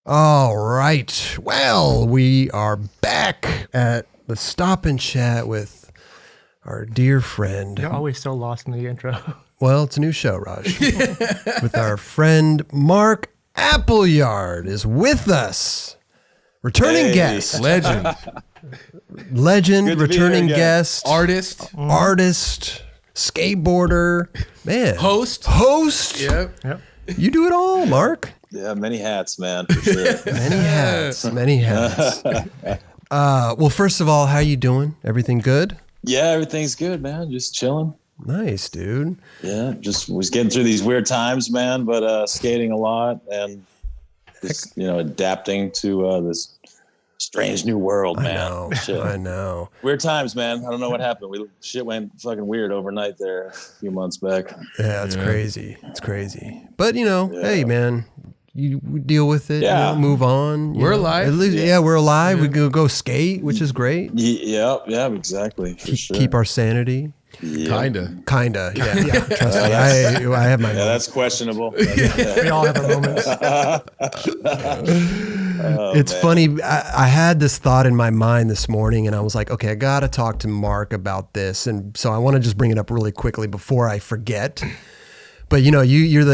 All right. Well, we are back at the Stop and Chat with our dear friend. You're always so lost in the intro. Well, it's a new show, Raj. With our friend Mark Appleyard is with us. Returning guest. Legend. Legend, returning guest. Artist. Skateboarder. Man. Host. Yep. You do it all, Mark. Yeah, many hats, man, for sure. Many hats. Well, first of all, how you doing? Everything good? Yeah, everything's good, man. Just chilling. Nice, dude. Yeah, just was getting through these weird times, man, but skating a lot and just, adapting to this strange new world, man. I know. Weird times, man. I don't know what happened. Shit went fucking weird overnight there a few months back. Yeah, it's crazy. It's crazy. But, hey, man, we deal with it. Yeah. Move on. We're alive. At least, we're alive. We can go skate, which is great. Yeah, exactly. For sure. Keep our sanity. Yep. Kinda. Yeah. Trust me. I have my moments. That's questionable. We all have our moments. It's funny. I had this thought in my mind this morning, and I was like, okay, I got to talk to Mark about this. And so I want to just bring it up really quickly before I forget. But you do the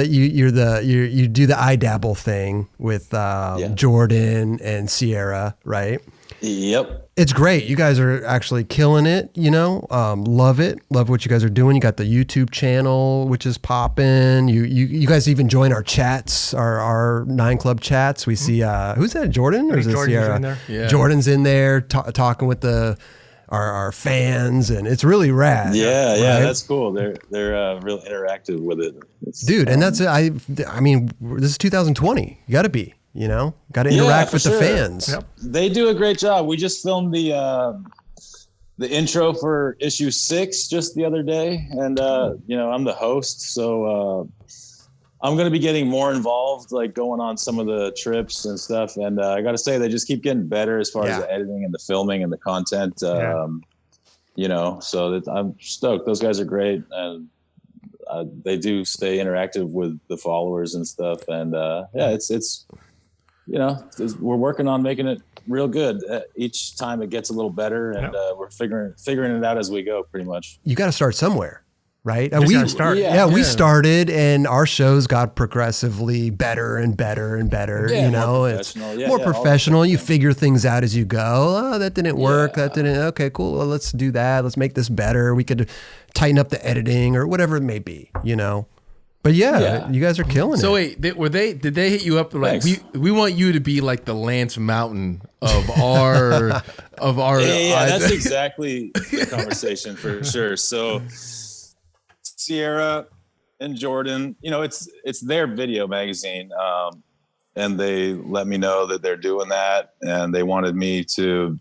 iDabble thing with Jordan and Sierra, right? Yep. It's great. You guys are actually killing it, love it. Love what you guys are doing. You got the YouTube channel, which is popping. You guys even join our chats, our 9 Club chats. We see, who's that, Jordan? Or is it Sierra? In there. Yeah. Jordan's in there talking with our fans, and it's really rad. Yeah, right? that's cool. They're real interactive with it. Dude, and that's, I mean, this is 2020. You got to be. Got to interact with the fans. Yep. They do a great job. We just filmed the intro for issue 6 just the other day, and I'm the host, so I'm going to be getting more involved, like going on some of the trips and stuff. And I got to say, they just keep getting better as far as the editing and the filming and the content. So I'm stoked. Those guys are great, and they do stay interactive with the followers and stuff. And we're working on making it real good. Each time it gets a little better, and we're figuring it out as we go, pretty much. You got to start somewhere, right? We start. We started, and our shows got progressively better and better and better. It's more professional. You figure things out as you go. Oh, that didn't work. That didn't. Okay, cool. Well, let's do that. Let's make this better. We could tighten up the editing or whatever it may be. But you guys are killing it. So wait, did they hit you up like we want you to be like the Lance Mountain of our that's exactly the conversation for sure. So Sierra and Jordan, it's their video magazine, and they let me know that they're doing that, and they wanted me to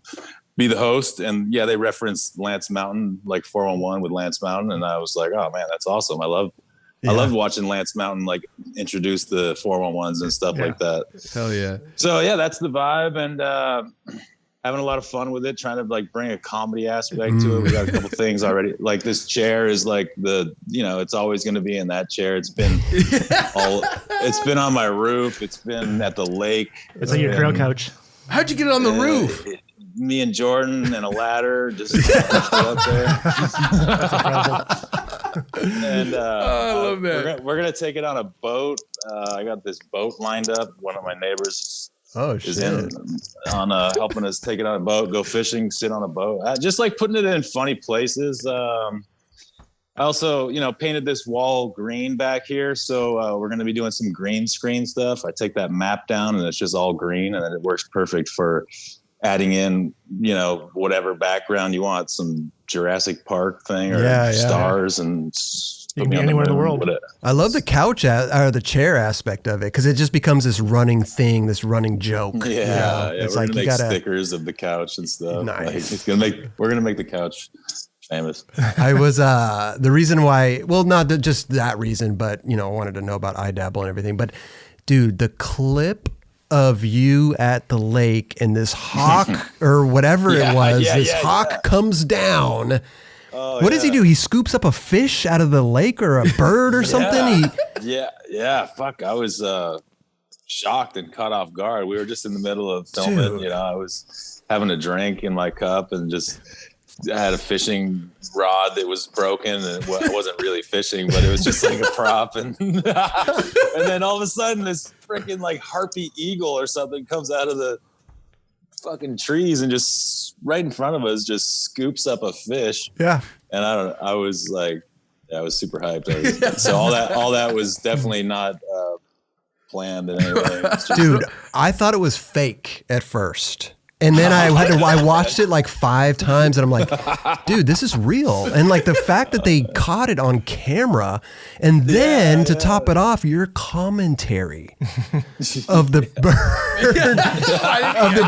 be the host, and they referenced Lance Mountain, like 411 with Lance Mountain, and I was like, oh man, that's awesome. I loved watching Lance Mountain like introduce the 411s and stuff like that. Hell yeah. So that's the vibe, and having a lot of fun with it, trying to like bring a comedy aspect to it. We got a couple things already. Like this chair is like it's always going to be in that chair. It's been on my roof. It's been at the lake. It's like your trail couch. How'd you get it on the roof? Me and Jordan and a ladder just up there. And I love that. We're gonna take it on a boat. I got this boat lined up. One of my neighbors is helping us take it on a boat, go fishing, sit on a boat. Just like putting it in funny places. I also, painted this wall green back here, so we're gonna be doing some green screen stuff. I take that map down, and it's just all green, and it works perfect for adding in, whatever background you want, some Jurassic Park thing or stars, and you can be anywhere in the world. I love the couch or the chair aspect of it, because it just becomes this running thing, this running joke. It's we're gonna make stickers of the couch and stuff. Nice. We're gonna make the couch famous. I was the reason why. Well, not just that reason, but I wanted to know about iDabble and everything. But dude, the clip of you at the lake and this hawk or whatever it was, hawk comes down. What does he do? He scoops up a fish out of the lake or a bird or something? Fuck. I was shocked and caught off guard. We were just in the middle of filming. Dude. You know, I was having a drink in my cup and I had a fishing rod that was broken, and it wasn't really fishing, but it was just like a prop. And and then all of a sudden, this freaking like harpy eagle or something comes out of the fucking trees and just right in front of us just scoops up a fish. Yeah. And I was like, I was super hyped. So all that was definitely not planned in any way. Dude, I thought it was fake at first. And then I watched it like 5 times and I'm like, dude, this is real. And like the fact that they caught it on camera and then to top it off, your commentary of the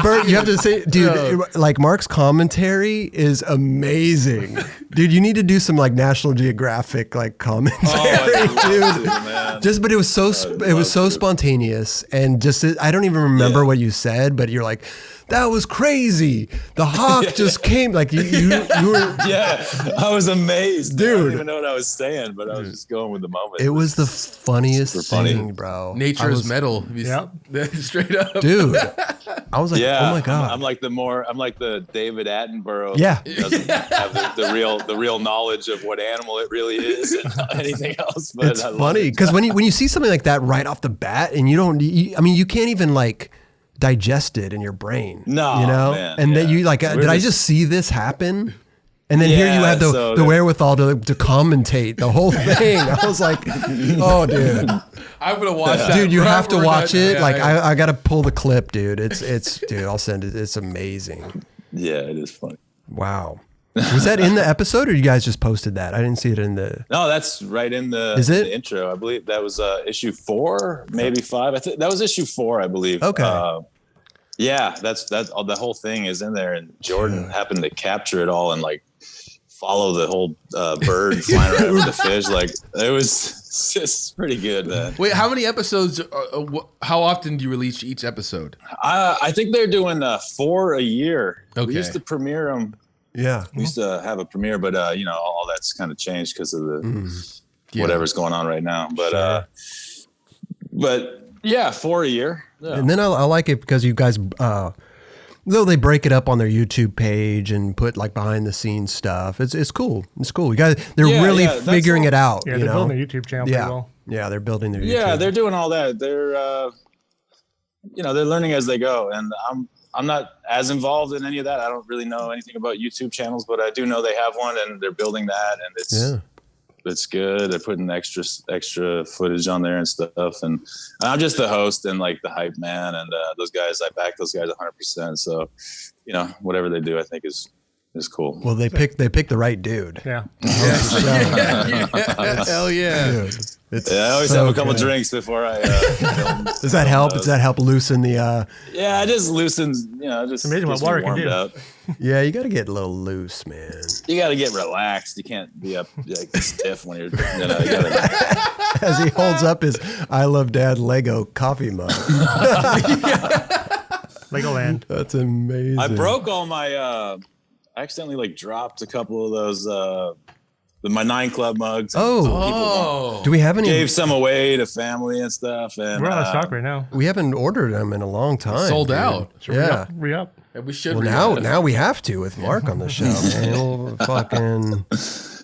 bird, you have to say, dude, like Mark's commentary is amazing. Dude, you need to do some like National Geographic like commentary, dude. But it was so spontaneous and just, I don't even remember what you said, but you're like, that was crazy. The hawk just came. Like you were. Yeah, I was amazed, dude. I don't even know what I was saying, but I was just going with the moment. It was the funniest thing, bro. Nature is metal. Yeah, straight up, dude. I was like, oh my god. I'm like the David Attenborough. Yeah, who doesn't have the real knowledge of what animal it really is and anything else. But it's funny because when you see something like that right off the bat, and you can't even like digest it in your brain. No, you know, man, and then you like, did I just see this happen? And then here you have the wherewithal to commentate the whole thing. I was like, oh, dude. I'm going to watch that. Dude, you have to watch it. I got to pull the clip, dude. Dude, I'll send it. It's amazing. Yeah, it is funny. Wow. Was that in the episode or you guys just posted that? I didn't see it in the... No, that's right in the, the intro. I believe that was issue 4, maybe 5. I think that was issue 4, I believe. Okay. Yeah, that's the whole thing is in there, and Jordan happened to capture it all and like follow the whole bird flying around with the fish. Like it was just pretty good, man. Wait, how many episodes? How often do you release each episode? I think they're doing 4 a year. Okay. We used to premiere them. Yeah, we used to have a premiere, but all that's kind of changed because of the whatever's going on right now. But but yeah, 4 a year. Yeah. And then I like it because you guys, though they break it up on their YouTube page and put like behind the scenes stuff. It's cool. It's cool. You guys, they're really figuring it out. Yeah, they're building their YouTube channel pretty well. Yeah, they're building their YouTube. Yeah, they're doing all that. They're they're learning as they go, and I'm not as involved in any of that. I don't really know anything about YouTube channels, but I do know they have one and they're building that, and it's good. They're putting extra footage on there and stuff. And I'm just the host and like the hype man, and those guys, I back those guys 100%. So, whatever they do, I think is cool. Well, they picked the right dude. Yeah. Hell yeah. Dude, I always have a couple drinks before I film. Does that help? Does that help loosen the Yeah, it just loosens, just amazing what water can do. Up. Yeah, you got to get a little loose, man. You got to get relaxed. You can't be up like stiff when you're you gotta... As he holds up his I Love Dad Lego coffee mug. Legoland. That's amazing. I broke all my I accidentally like dropped a couple of those my 9 Club mugs. Do we have any? Gave some away to family and stuff. And we're out of stock right now. We haven't ordered them in a long time. Sold out. Yeah. Re-up. And we should. Well, now we have to with Mark on the show, man.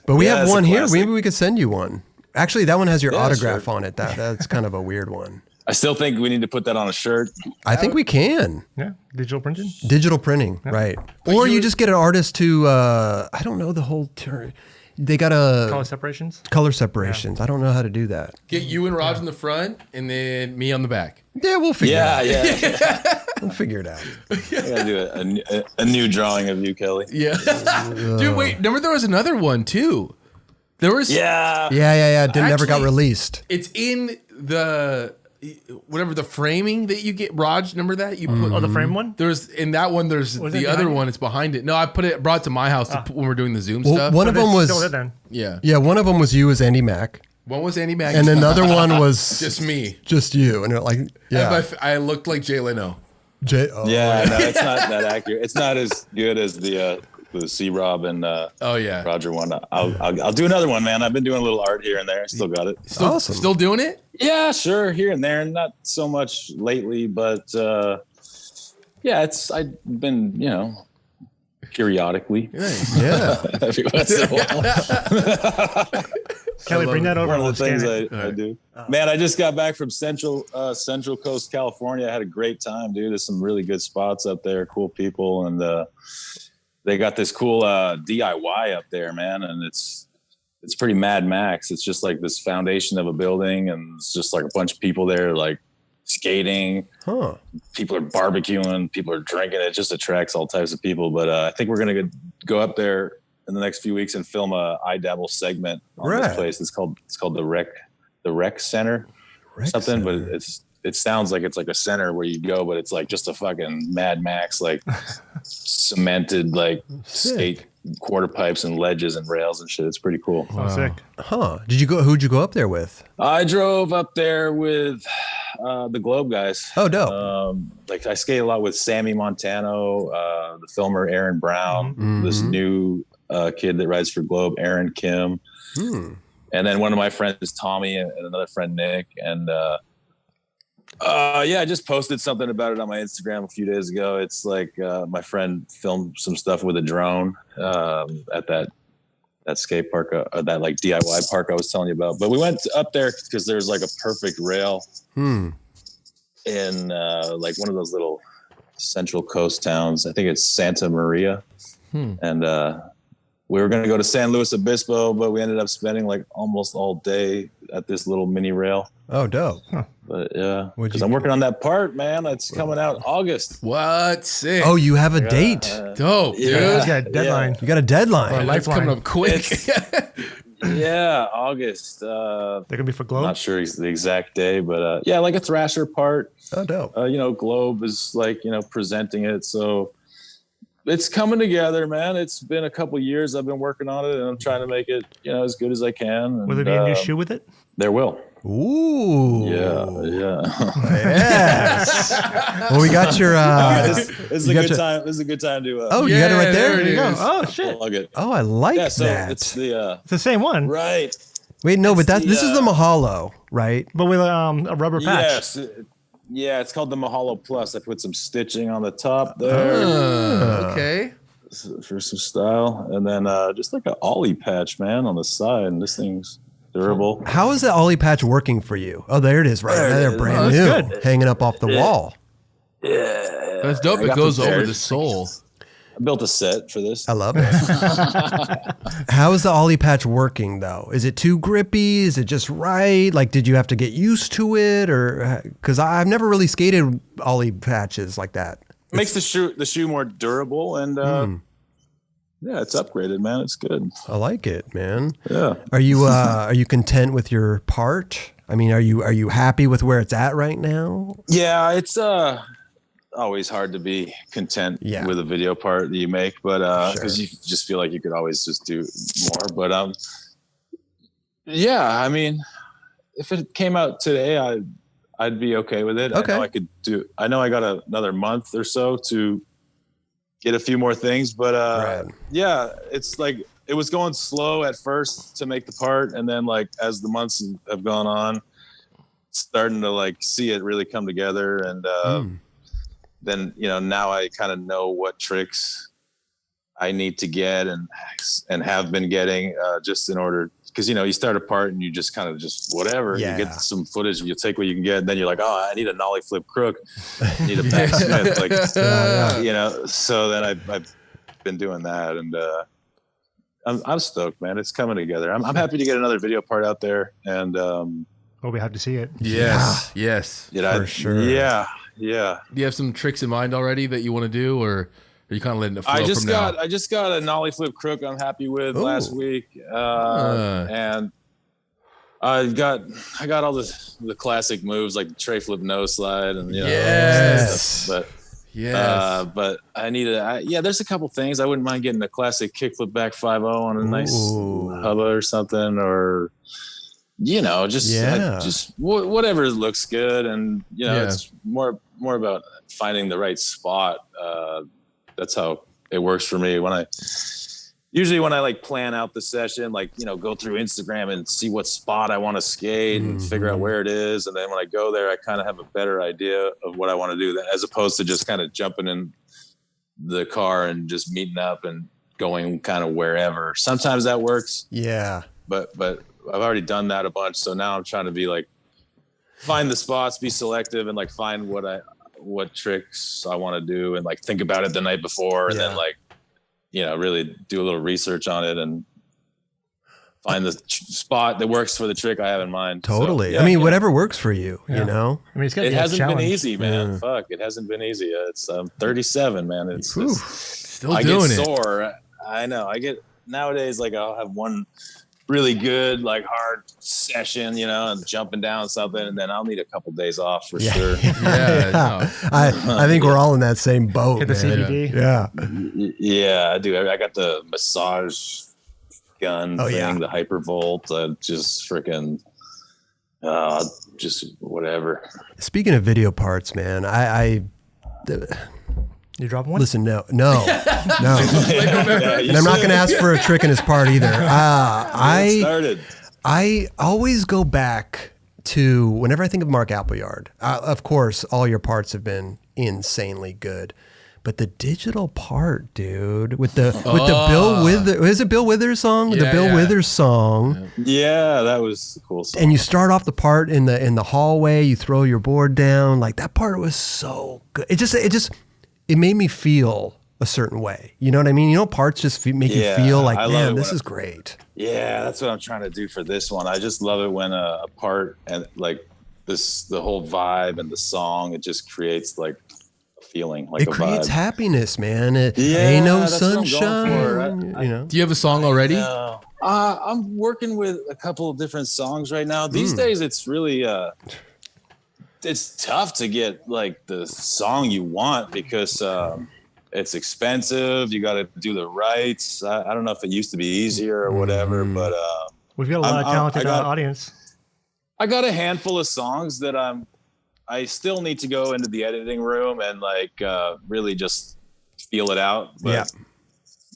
But we have one here. Maybe we could send you one. Actually, that one has your autograph on it. That's kind of a weird one. I still think we need to put that on a shirt. I think we can. Yeah, digital printing. Digital printing, right? Or you just get an artist to. I don't know the whole term. They got color separations. Color separations. Yeah. I don't know how to that. Get you and Raj in the front, and then me on the back. Yeah, we'll figure it out. Yeah. We'll figure it out. I gotta do a new drawing of you, Kelly. Yeah. Dude, wait. Remember there was another one too. There was. Yeah. Never got released. It's in the. Whatever the framing that you get, Raj, remember that you put the frame one? There's in that one. There's the other one. It's behind it. No, I brought it to my house when we're doing the Zoom stuff. One of them was still then. Yeah. One of them was you as Andy Mack. One was Andy Mack, and another one was just me, just you. And I looked like Jay Leno. Yeah, no, it's not that accurate. It's not as good as the the C-Rob and yeah, Roger one. I'll do another one, man. I've been doing a little art here and there. Still got it. Awesome. Still doing it? Yeah, sure, here and there. Not so much lately, but yeah, I've been, periodically. Yeah. Every once in a while. Kelly, bring that over. One of the things I do. Man, I just got back from Central Coast, California. I had a great time, dude. There's some really good spots up there, cool people, and they got this cool DIY up there, man. And it's pretty Mad Max. It's just like this foundation of a building, and it's just like a bunch of people there, like skating. Huh. People are barbecuing. People are drinking. It just attracts all types of people. But I think we're gonna go up there in the next few weeks and film a iDabble segment on this place. It's called the Rec Center, something. Center. But it sounds like it's like a center where you go, but it's like just a fucking Mad Max, like cemented, like skate quarter pipes and ledges and rails and shit. It's pretty cool. Wow. Sick. Huh? Who'd you go up there with? I drove up there with the Globe guys. Oh, dope. Like I skate a lot with Sammy Montano, the filmer Aaron Brown, this new kid that rides for Globe, Aaron Kim. And then one of my friends is Tommy and another friend, Nick. And I just posted something about it on my Instagram a few days ago. It's like my friend filmed some stuff with a drone at that skate park, that like DIY park I was telling you about. But we went up there because there's like a perfect rail in like one of those little Central Coast towns. I think it's Santa Maria. And we were going to go to San Luis Obispo, but we ended up spending like almost all day at this little mini rail. Oh, dope. Huh. But yeah, because I'm working on that part, man. It's coming out August. What? Sick. Oh, you have a date. Dope, dude. You got a deadline. You got a deadline. Our life's coming up quick. Yeah, August. They're gonna be for Globe. Not sure the exact day, but yeah, like a Thrasher part. Oh, dope. Globe is like presenting it, so it's coming together, man. It's been a couple years I've been working on it, and I'm trying to make it as good as I can. Will there be a new shoe with it? There will. Ooh. Yeah. Yes. Well, we got your. This is a good time. This is a good time to. You got it right there. you go. Oh shit. Plug it. Oh, I like that. It's the. It's the same one. Right. Wait, no, but this is the Mahalo, right? But with a rubber patch. Yes. Yeah, it's called the Mahalo Plus. I put some stitching on the top there. Okay. For some style, and then just like an ollie patch, man, on the side. And this thing's durable. How is the ollie patch working for you? Oh, there it is, right there, brand new, good. hanging up off the wall. Yeah, that's dope. It goes over the sole. I built a set for this. I love it. How is the ollie patch working though? Is it too grippy? Is it just right? Like, did you have to get used to it, or because I've never really skated ollie patches like that? It makes the shoe more durable, and yeah, it's upgraded, man. It's good. I like it, man. Yeah. Are you content with your part? I mean, are you happy with where it's at right now? Yeah, it's always hard to be content with a video part that you make, but because you just feel like you could always just do more. But yeah, I mean, if it came out today, I'd be okay with it. Okay. I know I got another month or so to get a few more things, but yeah, it's like it was going slow at first to make the part, and then like as the months have gone on, starting to like see it really come together, and then now I kind of know what tricks I need to get and have been getting just in order. Because you start a part and you just kind of just whatever. You get some footage, you take what you can get, and then you're like, oh, I need a nollie flip crook, I need a back smith, like So then I've been doing that, and I'm stoked, man. It's coming together. I'm happy to get another video part out there, and well, we have to see it. Yes, for sure. Yeah. Do you have some tricks in mind already that you want to do, or are you kind of letting it flow I now? just got a nollie flip crook I'm happy with last week. And I got all the classic moves like the tray flip no slide and stuff. But I need there's a couple things. I wouldn't mind getting a classic kickflip back 5-0 on a nice hubba or something, or just whatever looks good, and it's more about finding the right spot. That's how it works for me. Usually when I like plan out the session, like, you know, go through Instagram and see what spot I want to skate and figure out where it is. And then when I go there, I kind of have a better idea of what I want to do, as opposed to just kind of jumping in the car and just meeting up and going kind of wherever. Sometimes that works. Yeah. But I've already done that a bunch. So now I'm trying to be like, find the spots, be selective, and like find what tricks I want to do, and like think about it the night before, and then like, you know, really do a little research on it and find the spot that works for the trick I have in mind. Totally. So, I mean, whatever works for you, you know? I mean, it hasn't been easy, man. Fuck, it hasn't been easy. It's 37, man. It's still I doing get it. sore. I know. Nowadays, like, I'll have one really good, like, hard session, you know, and jumping down something, and then I'll need a couple days off for sure. No. I think we're all in that same boat. Hit the CBD. Yeah, I do. I got the massage gun thing, the Hypervolt, just freaking, just whatever. Speaking of video parts, man, You drop one? listen, no. And I'm not going to ask for a trick in his part either. I always go back to whenever I think of Mark Appleyard. Of course, all your parts have been insanely good, but the digital part, dude, with the Bill Withers, is it Bill Withers song? The Bill Withers song. Yeah, that was a cool song. And you start off the part in the hallway. You throw your board down. Like, that part was so good. It made me feel a certain way. You know what I mean? You know, parts just make you feel like, man, this is great. Yeah, that's what I'm trying to do for this one. I just love it when a part and like the whole vibe and the song, it just creates like a feeling, like it a creates vibe. happiness, man. Ain't no sunshine. You know? Do you have a song already? I'm working with a couple of different songs right now. These days, it's really it's tough to get like the song you want because it's expensive. You got to do the rights. I don't know if it used to be easier or whatever, but we've got a lot of talented audience. I got a handful of songs that I still need to go into the editing room and like really just feel it out. But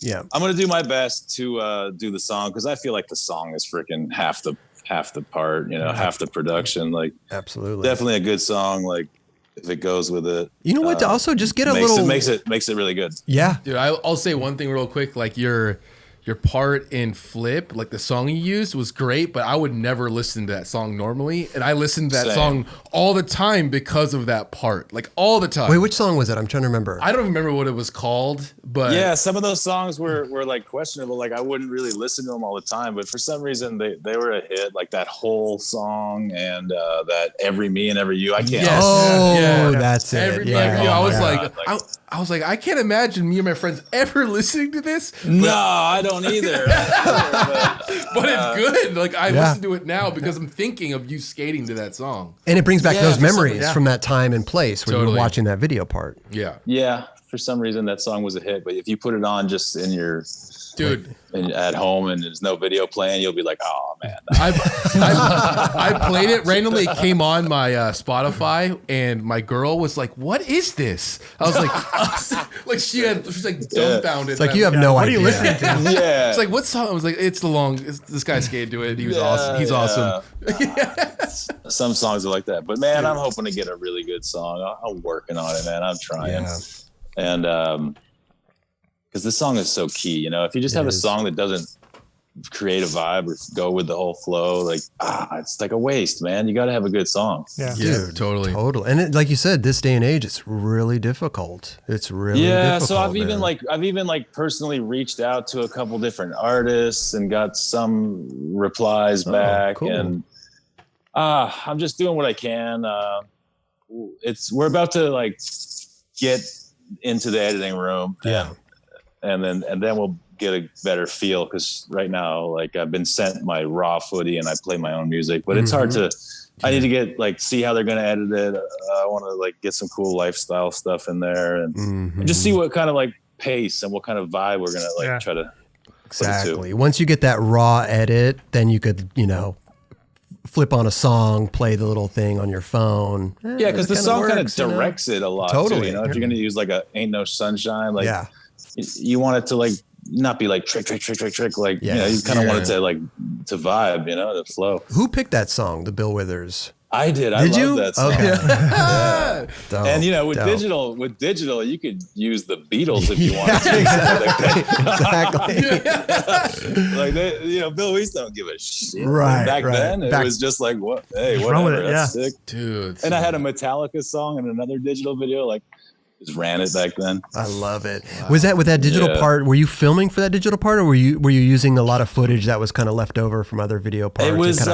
yeah, I'm gonna do my best to do the song because I feel like the song is freaking half the part, you know, half the production. Like, absolutely, definitely a good song. Like, if it goes with it, you know what? To also just get a little makes it really good. Yeah, dude. I'll say one thing real quick. Like your part in Flip, like the song you used was great, but I would never listen to that song normally, and I listened to that song all the time because of that part, like all the time. Wait, which song was it? I'm trying to remember. I don't remember what it was called, but yeah, some of those songs were like questionable. Like, I wouldn't really listen to them all the time, but for some reason they were a hit. Like that whole song and that Every Me and Every You. I can't. Yes. Oh, that's it. I was like, I can't imagine me and my friends ever listening to this. No, I don't either. But it's good. Like, I listen to it now because I'm thinking of you skating to that song. And it brings back those memories from that time and place when you were watching that video part. Yeah. Yeah. For some reason, that song was a hit. But if you put it on just in your... Dude, at home and there's no video playing, you'll be like, oh man. I played it randomly. It came on my Spotify, and my girl was like, "What is this?" I was like, she's like dumbfounded. It's like, you have no idea. What are you listening to? Yeah. It's like, what song? I was like, this guy skated to it. He was awesome. He's awesome. Some songs are like that, but man, I'm hoping to get a really good song. I'm working on it, man. I'm trying, and because this song is so key, you know. If you just have a song that doesn't create a vibe or go with the whole flow, like it's like a waste, man. You got to have a good song. Yeah, dude, totally. And like you said, this day and age, it's really difficult. It's really difficult. So I've even personally reached out to a couple different artists and got some replies back, cool. And I'm just doing what I can. We're about to like get into the editing room. Yeah. And then we'll get a better feel, because right now, like, I've been sent my raw footy and I play my own music, but it's hard to. I need to get see how they're gonna edit it. I want to like get some cool lifestyle stuff in there and just see what kind of like pace and what kind of vibe we're gonna try to. Exactly. Once you get that raw edit, then you could flip on a song, play the little thing on your phone. Yeah, because the song kind of directs it a lot. Totally. Too, if you're gonna use like a "Ain't No Sunshine," like. Yeah. you want it to like not be like trick, like you know, you kind of want it to like to vibe, you know, to flow. Who picked that song, the Bill Withers? I did. I love that song. Okay. Yeah. And you know, with Dope. digital, you could use the Beatles if you wanted to. Exactly. Like they, you know, Bill Weiss don't give a shit. Right. Back then, it was just like, what? Hey, whatever. That's sick, dude. And I had a Metallica song and another digital video. Like, just ran it back then. I love it. Wow. Was that with that digital part? Were you filming for that digital part, or were you using a lot of footage that was kind of left over from other video parts? It was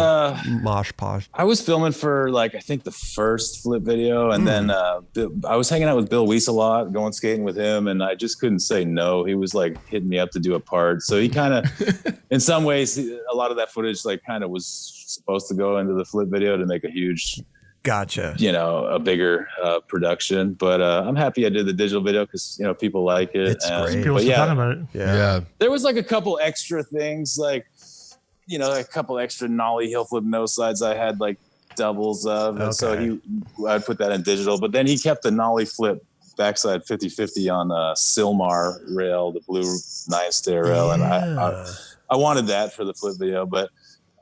mosh posh. I was filming for like I think the first flip video, and then I was hanging out with Bill Weiss a lot, going skating with him, and I just couldn't say no. He was like hitting me up to do a part, so he kind of, in some ways, a lot of that footage like kind of was supposed to go into the flip video to make a huge. Gotcha. You know, a bigger production, but I'm happy I did the digital video because you know people like it. It's great. People still talking about it. Yeah. There was like a couple extra things, like you know, a couple extra nollie heel flip no sides. I had like doubles of, and so I'd put that in digital. But then he kept the nollie flip backside 50-50 on Silmar rail, the blue 9-stair rail, and I wanted that for the flip video, but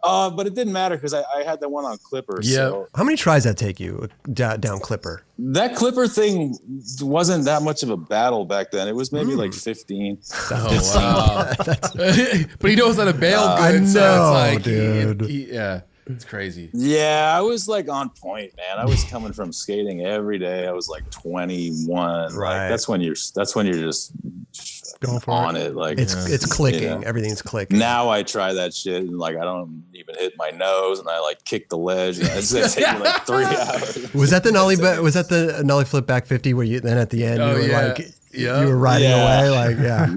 it didn't matter because I had that one on Clipper. Yeah. So how many tries that take you down Clipper? That Clipper thing wasn't that much of a battle back then. It was maybe like 15. Oh, wow. But he knows how to bail good. I know, so it's like, dude. Yeah, it's crazy. Yeah, I was like on point, man. I was coming from skating every day. I was like 21. Right. Like, that's when you're just going for on it. Like it's clicking. You know. Everything's clicking. Now I try that shit and like I don't even hit my nose and I like kick the ledge. It's taking me like 3 hours. Was that the nollie? Was that the nollie flip back 50 where you then at the end you were like you were riding away like yeah.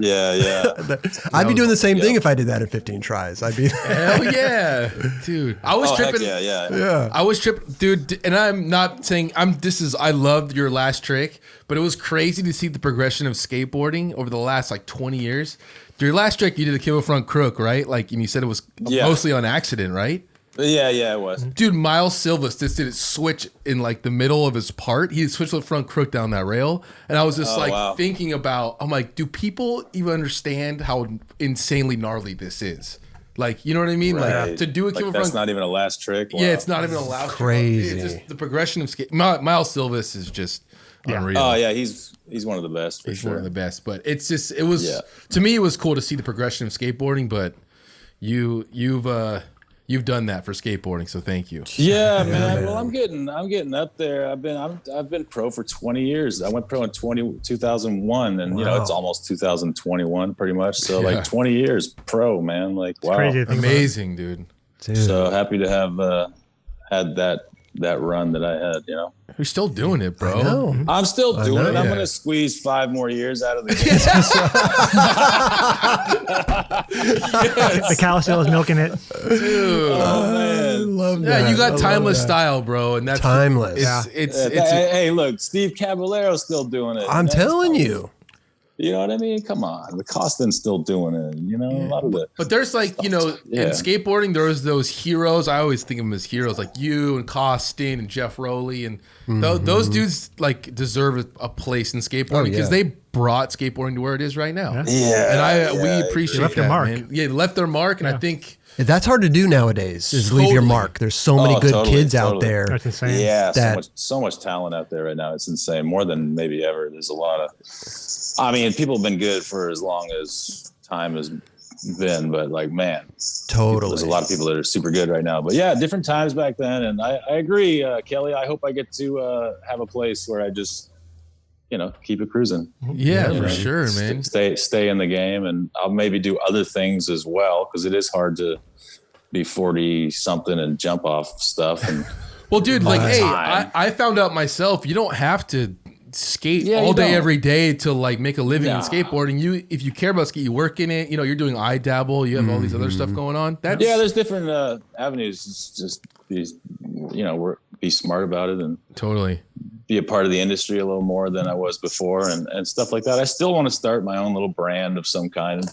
I'd be doing the same thing if I did that in 15 tries. I'd be hell yeah, dude. I was tripping. Yeah. I was tripping, dude. And I'm not saying I loved your last trick, but it was crazy to see the progression of skateboarding over the last like 20 years. Your last trick, you did a cable front crook, right? Like, and you said it was mostly on accident, right? Yeah, it was. Dude, Miles Silvas just did it switch in like the middle of his part. He switched the front crook down that rail. And I was just thinking about, I'm like, do people even understand how insanely gnarly this is? Like, you know what I mean? Right. Like to do a cable front. That's not even a last trick. Wow. Yeah, it's not even a last crazy. Trick. It's just the progression of skate. Miles Silvas is just unreal. Oh yeah, he's one of the best. He's one of the best. But it's just to me it was cool to see the progression of skateboarding. But you've done that for skateboarding, so thank you. Yeah, man. Well, I'm getting up there. I've been pro for 20 years. I went pro in 2001, and you know it's almost 2021, pretty much. So like 20 years pro, man. Like wow, amazing, dude. So happy to have had that run that I had. You know, you're still doing it, bro. I'm still doing it. I'm gonna squeeze 5 more years out of the game. The cow still is milking it. Dude. Oh man, I love that. Yeah, you got timeless style, bro, and that's timeless. Hey, look, Steve Caballero's still doing it. I'm telling you. You know what I mean? Come on. The Costin's still doing it. You know, a lot of the. But there's like, you know, in skateboarding, there's those heroes. I always think of them as heroes, like you and Costin and Jeff Rowley. And those dudes like deserve a place in skateboarding because they brought skateboarding to where it is right now. Yeah. And we appreciate left that, their mark. man. Yeah, they left their mark. And I think. That's hard to do nowadays, is leave your mark. There's so many good kids out there. That's insane. Yeah, so much talent out there right now. It's insane. More than maybe ever. There's a lot of, I mean, people have been good for as long as time has been, but like, man, there's a lot of people that are super good right now. But yeah, different times back then. And I agree, Kelly. I hope I get to have a place where I just, you know, keep it cruising. Yeah, for sure, man. Stay in the game, and I'll maybe do other things as well, because it is hard to be 40 something and jump off stuff. And well, dude, like, hey, I found out myself, you don't have to skate all day every day to like make a living in skateboarding. If you care about skate, you work in it. You know, you're doing iDabble. You have all these other stuff going on. There's different avenues. It's just be smart about it and totally be a part of the industry a little more than I was before, and stuff like that. I still want to start my own little brand of some kind,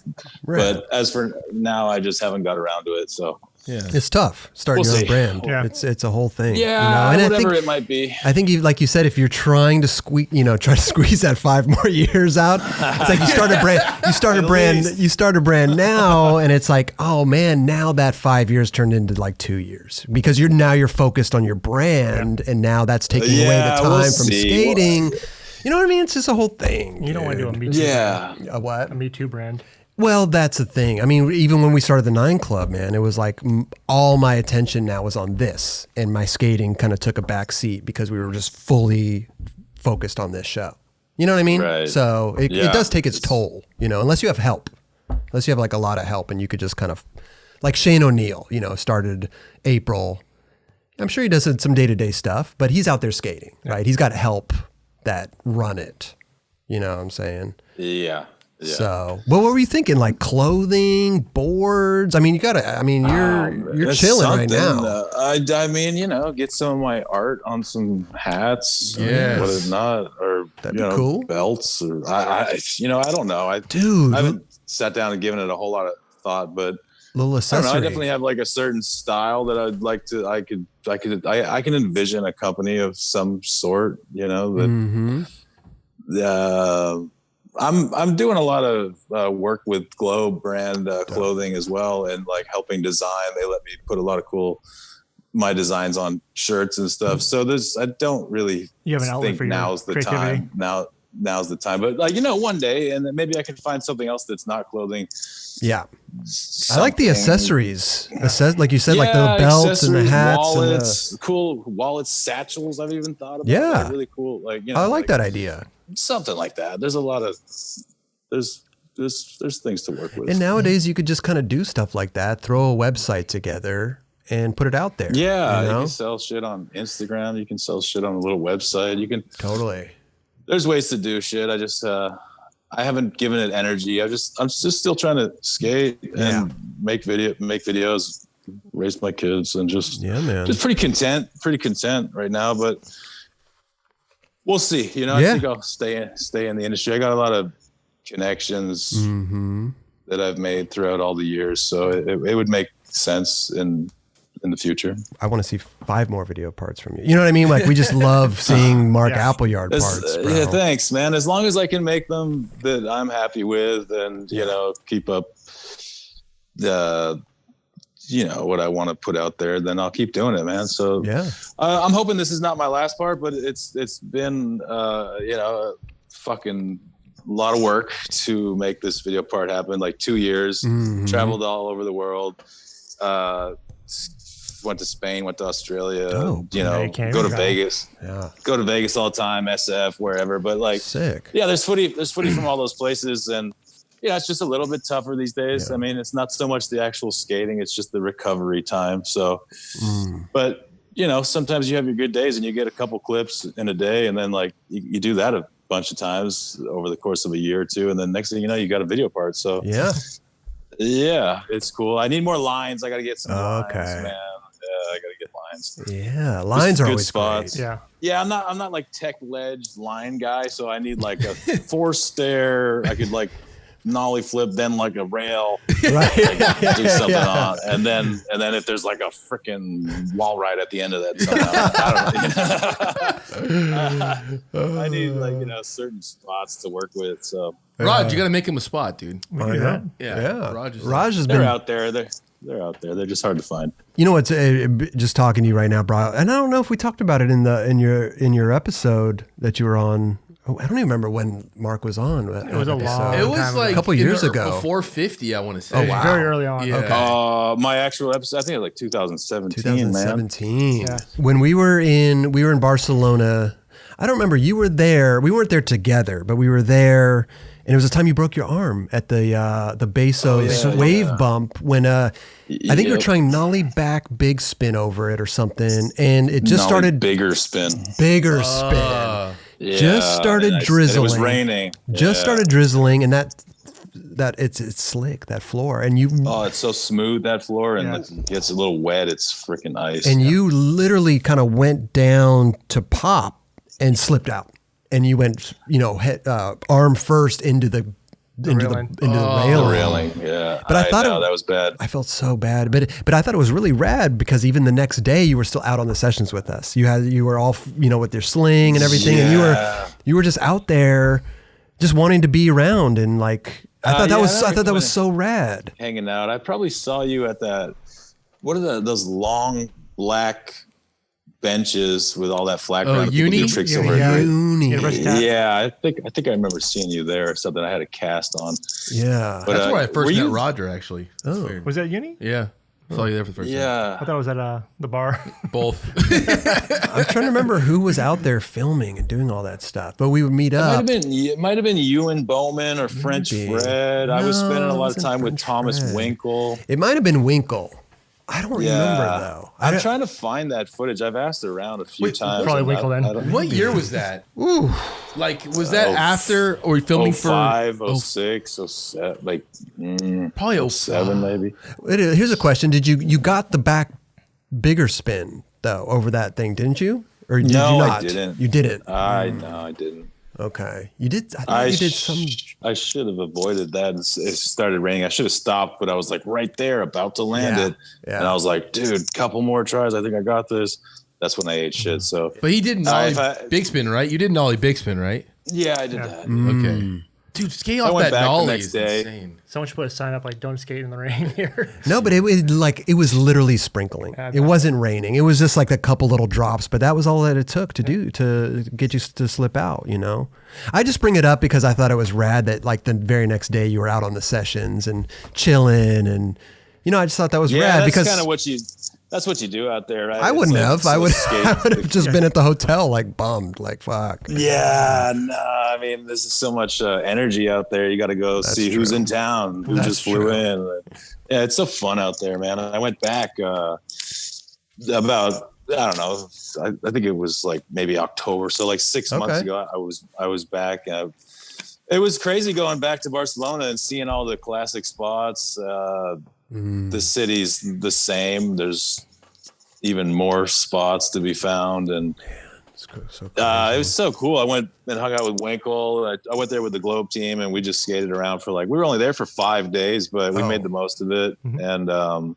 but as for now, I just haven't got around to it. So Yeah, it's tough starting your own brand. Yeah. It's a whole thing. Yeah, and whatever it might be. I think like you said, if you're trying to squeeze that 5 more years out, it's like you start a brand now, and it's like, oh man, now that 5 years turned into like 2 years because you're focused on your brand, and now that's taking away the time from skating. You know what I mean? It's just a whole thing. You don't want to do a Me Too brand. A what? A Me Too brand. Well, that's the thing. I mean, even when we started the 9 Club, man, it was like all my attention now was on this, and my skating kind of took a back seat because we were just fully focused on this show. You know what I mean? Right. So it does take its toll, unless you have help, unless you have like a lot of help, and you could just kind of, like Shane O'Neill, started April. I'm sure he does some day-to-day stuff, but he's out there skating, right? He's got help that run it. You know what I'm saying? Yeah. Yeah. So, what were you thinking? Like clothing, boards? I mean, you're chilling right now. I mean, get some of my art on some hats. Yes. Whether not, or That'd be cool. belts. Or I don't know. I haven't sat down and given it a whole lot of thought, but little accessory. I definitely have like a certain style that I'd like to. I can envision a company of some sort. I'm doing a lot of work with Globe brand clothing as well, and like helping design. They let me put a lot of my designs on shirts and stuff. So I don't really think now's the time. Now's the time. But one day, and then maybe I can find something else that's not clothing. Yeah. I like the accessories. Like you said, like the belts and the hats, wallets, cool wallets, satchels. I've even thought about. Yeah, like, really cool. Like I like that idea. Something like that. There's a lot of there's things to work with. And nowadays you could just kind of do stuff like that. Throw a website together and put it out there. Yeah, you can sell shit on Instagram. You can sell shit on a little website. You can totally. There's ways to do shit. I just I haven't given it energy. I'm just still trying to skate and make videos, raise my kids, and just pretty content right now. But we'll see. I think I'll stay in the industry. I got a lot of connections that I've made throughout all the years, so it would make sense in the future. I want to see 5 more video parts from you. You know what I mean? Like we just love seeing Mark Appleyard parts, bro. Yeah, thanks, man. As long as I can make them that I'm happy with, and keep up the what I want to put out there, then I'll keep doing it, man. So I'm hoping this is not my last part, but it's been a fucking lot of work to make this video part happen. Like 2 years, traveled all over the world, went to Spain, went to Australia, go to Vegas, go to Vegas all the time, SF, wherever. But like, sick. Yeah, there's footage from all those places, and it's just a little bit tougher these days. I mean, it's not so much the actual skating; it's just the recovery time. So, but sometimes you have your good days, and you get a couple clips in a day, and then like you do that a bunch of times over the course of a year or two, and then next thing you know, you got a video part. So yeah, it's cool. I need more lines. I got to get some lines, man. I got to get lines. Yeah, lines are always spots. Great. Yeah. I'm not like tech ledge line guy, so I need like a 4-stair. I could like nollie flip, then like a rail, right? Do something on, and then if there's like a freaking wall ride at the end of that, somehow, I need like certain spots to work with. So Raj, you got to make him a spot, dude. Yeah. Raj has been out there. They're out there. They're just hard to find. You know what's just talking to you right now, bro? And I don't know if we talked about it in your episode that you were on. Oh, I don't even remember when Mark was on. It was a long. It was like a couple years ago, before 50. I want to say. Oh wow, very early on. Yeah. Okay. My actual episode, I think it was like 2017. 2017. Man. When we were in Barcelona. I don't remember. You were there. We weren't there together, but we were there. And it was the time you broke your arm at the Bezos wave bump when I think you were trying nollie back big spin over it or something, and it just started bigger spin. Just started drizzling. It was raining. Just started drizzling, and that it's slick, that floor, and you. Oh, it's so smooth, that floor, and it gets a little wet. It's freaking ice. And you literally kind of went down to pop and slipped out. And you went, head, arm first into the into the railing. Yeah, but I thought that was bad. I felt so bad, but I thought it was really rad because even the next day you were still out on the sessions with us. You were all with your sling and everything, and you were just out there, just wanting to be around and like. I thought that was so rad. Hanging out. I probably saw you at that. What are those long black benches with all that flag around? Uni? Tricks Uni. Over Yeah, I think I remember seeing you there or something. I had a cast on. Yeah, but, that's where I first met Roger. Actually, was that Uni? Yeah. Saw you there for the first time. I thought it was at the bar. Both. I'm trying to remember who was out there filming and doing all that stuff, but we would meet up. It might have been Ewan Bowman or French Fred. No, I was spending a lot of time with Thomas Winkle. It might have been Winkle. I don't remember though. I'm trying to find that footage. I've asked around a few times. Probably Winkle then. What year was that? Ooh. Like, was that after or filming 05, 06, 07, like probably 07 maybe. Here's a question. Did you got the back bigger spin though over that thing, didn't you? Or did you not? I didn't. You didn't? No, I didn't. Okay. You did. I thought you did some. I should have avoided that. It started raining. I should have stopped, but I was like right there about to land it. Yeah. And I was like, dude, couple more tries. I think I got this. That's when I ate shit. So, but he did nollie big spin, right? You did nollie big spin, right? Yeah, I did that. Okay. Dude, skate off that nollie is insane. Someone should put a sign up like "Don't skate in the rain" here. No, but it was literally sprinkling. It wasn't raining. It was just like a couple little drops, but that was all that it took to do to get you to slip out. I just bring it up because I thought it was rad that like the very next day you were out on the sessions and chilling, and I just thought that was rad because kind of that's what you do out there, right? I wouldn't have. I would have just been at the hotel, like bummed, like fuck. Yeah, no. I mean, there's so much energy out there. You got to go see who's in town, who just flew in. Yeah, it's so fun out there, man. I went back about I don't know. I think it was like maybe October, so like 6 months ago. I was back. It was crazy going back to Barcelona and seeing all the classic spots. The city's the same. There's even more spots to be found, and it was so cool. I went and hung out with Winkle. I went there with the Globe team, and we just skated around for we were only there for 5 days, but we made the most of it. And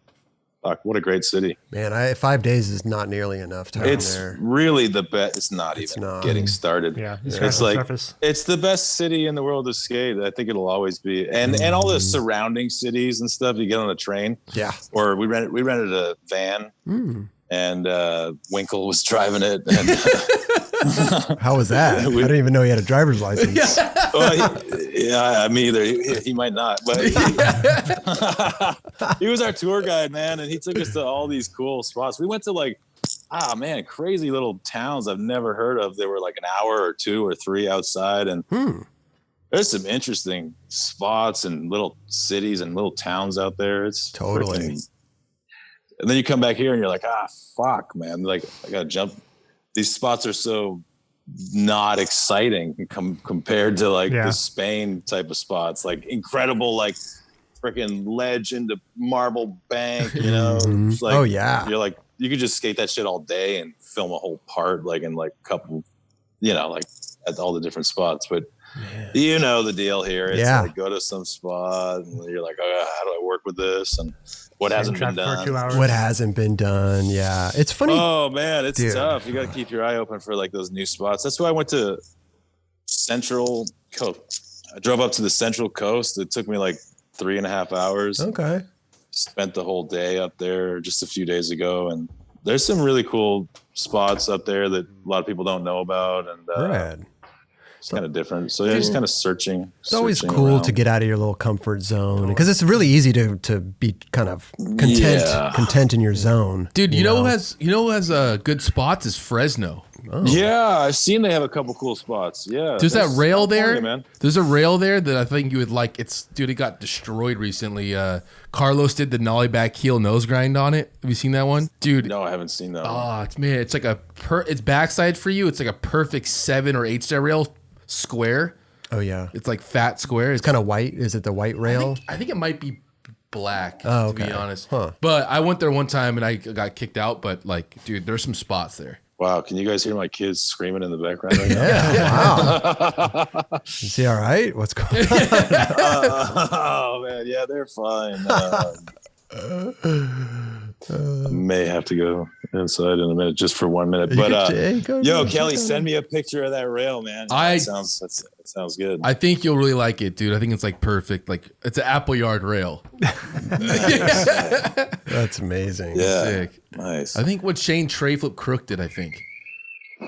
what a great city, man! 5 days is not nearly enough time. It's there. Really the best. It's not getting started. Yeah, it's like it's the best city in the world to skate. I think it'll always be, and all the surrounding cities and stuff. You get on a train, or we rented a van, and Winkle was driving it. And how was that? I didn't even know he had a driver's license. Well, me either. He might not, but he was our tour guide, man, and he took us to all these cool spots. We went to crazy little towns I've never heard of. They were like an hour or 2 or 3 outside, and there's some interesting spots and little cities and little towns out there. It's totally. And then you come back here and you're like, fuck, man. Like, I gotta jump. These spots are so not exciting compared to the Spain type of spots, like incredible, like freaking ledge into marble bank, It's like, you're like, you could just skate that shit all day and film a whole part, like in like a couple, like at all the different spots. But the deal here. It's like go to some spot and you're like, how do I work with this? And what hasn't been done? What hasn't been done? Yeah, it's funny. Oh man, it's tough. You got to keep your eye open for like those new spots. That's why I went to Central Coast. I drove up to the Central Coast. It took me like 3.5 hours. Okay. Spent the whole day up there just a few days ago, and there's some really cool spots up there that a lot of people don't know about, and it's kind of different. So just kind of searching. It's always cool to get out of your little comfort zone because it's really easy to be kind of content in your zone. Dude, you know who has good spots is Fresno. Oh. Yeah, I've seen they have a couple cool spots. Yeah, there's that rail there. Man. There's a rail there that I think you would like. It got destroyed recently. Carlos did the nollie back heel nose grind on it. Have you seen that one, dude? No, I haven't seen that. Oh, it's like it's backside for you. It's like a perfect 7 or 8 star rail square. Oh yeah, it's like fat square. It's kind of white. Is it the white rail? I think it might be black. To be honest, but I went there one time and I got kicked out. But like, dude, there's some spots there. Wow, can you guys hear my kids screaming in the background right now? Yeah, wow. Is he all right? What's going on? Oh, man, yeah, they're fine. I may have to go inside in a minute, just for 1 minute. Yo, Kelly, send me a picture of that rail, man. That sounds good. I think you'll really like it, dude. I think it's like perfect. Like it's an Appleyard rail. That's amazing. Yeah, sick. Nice. I think what Shane Tray Flip Crook did. I think.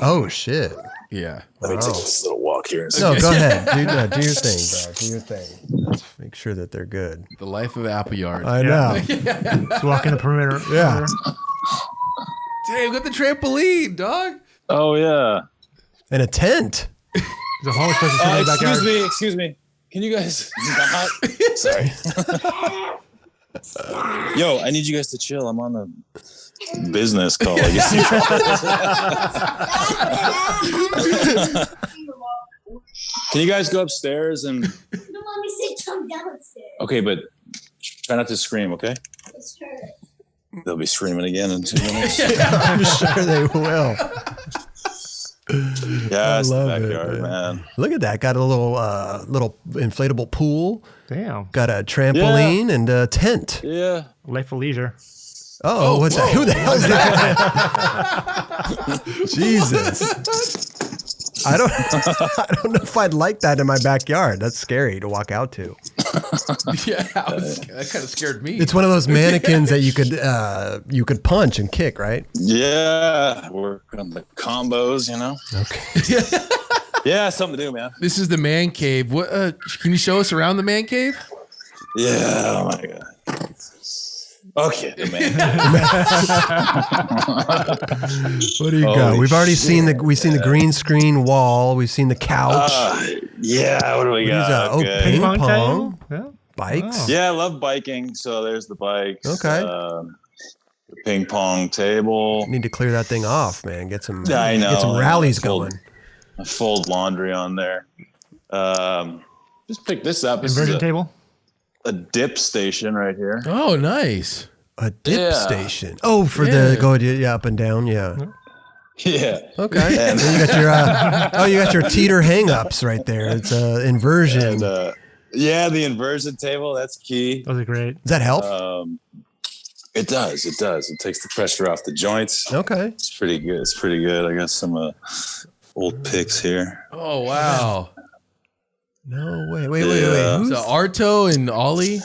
Oh shit. Yeah. Let me take this little walk here. No, go ahead. Do your thing, bro. Do your thing. Let's make sure that they're good. The life of Appleyard. I know. Just walking the perimeter. Yeah. Damn, got the trampoline, dog. Oh yeah. And a tent. There's a homeless person sitting in the backyard. Excuse me. Can you guys not? Sorry. Yo, I need you guys to chill. I'm on a business call, I guess. Can you guys go upstairs and? No, mommy said come downstairs. Okay, but try not to scream, okay? It's her. They'll be screaming again in 2 minutes. I'm sure they will. Yeah, it's the backyard, man. Look at that. Got a little inflatable pool. Damn. Got a trampoline and a tent. Yeah. Life of leisure. Oh, what's that? Who the hell is that? Jesus. I don't know if I'd like that in my backyard. That's scary to walk out to. Yeah, that kind of scared me. It's one of those mannequins that you could punch and kick, right? Yeah, work on the combos, you know. Okay. Yeah, something to do, man. This is the man cave. What? Can you show us around the man cave? Yeah. Oh my god. Okay, the man. What do you got? We've already seen the green screen wall. We've seen the couch. Yeah. What do we got? Oh, Okay. ping pong. Yeah. Bikes. Oh. Yeah, I love biking. So there's the bikes. Okay. The ping pong table. Need to clear that thing off, man. Get some. I know. Get some rallies going. I fold laundry on there. Just pick this up. This Inversion is table. a dip station right here. Oh, nice. A dip station. Oh, for Yeah. the up and down. Yeah. Yeah. Okay. And- Then you got your you got your teeter hang-ups right there. It's inversion. And yeah, the inversion table, that's key. Those are great. Does that help? It does. It takes the pressure off the joints. Okay. It's pretty good. I got some old pics here. Oh, wow. No way. Wait. Yeah. Who's- So Arto and Ollie.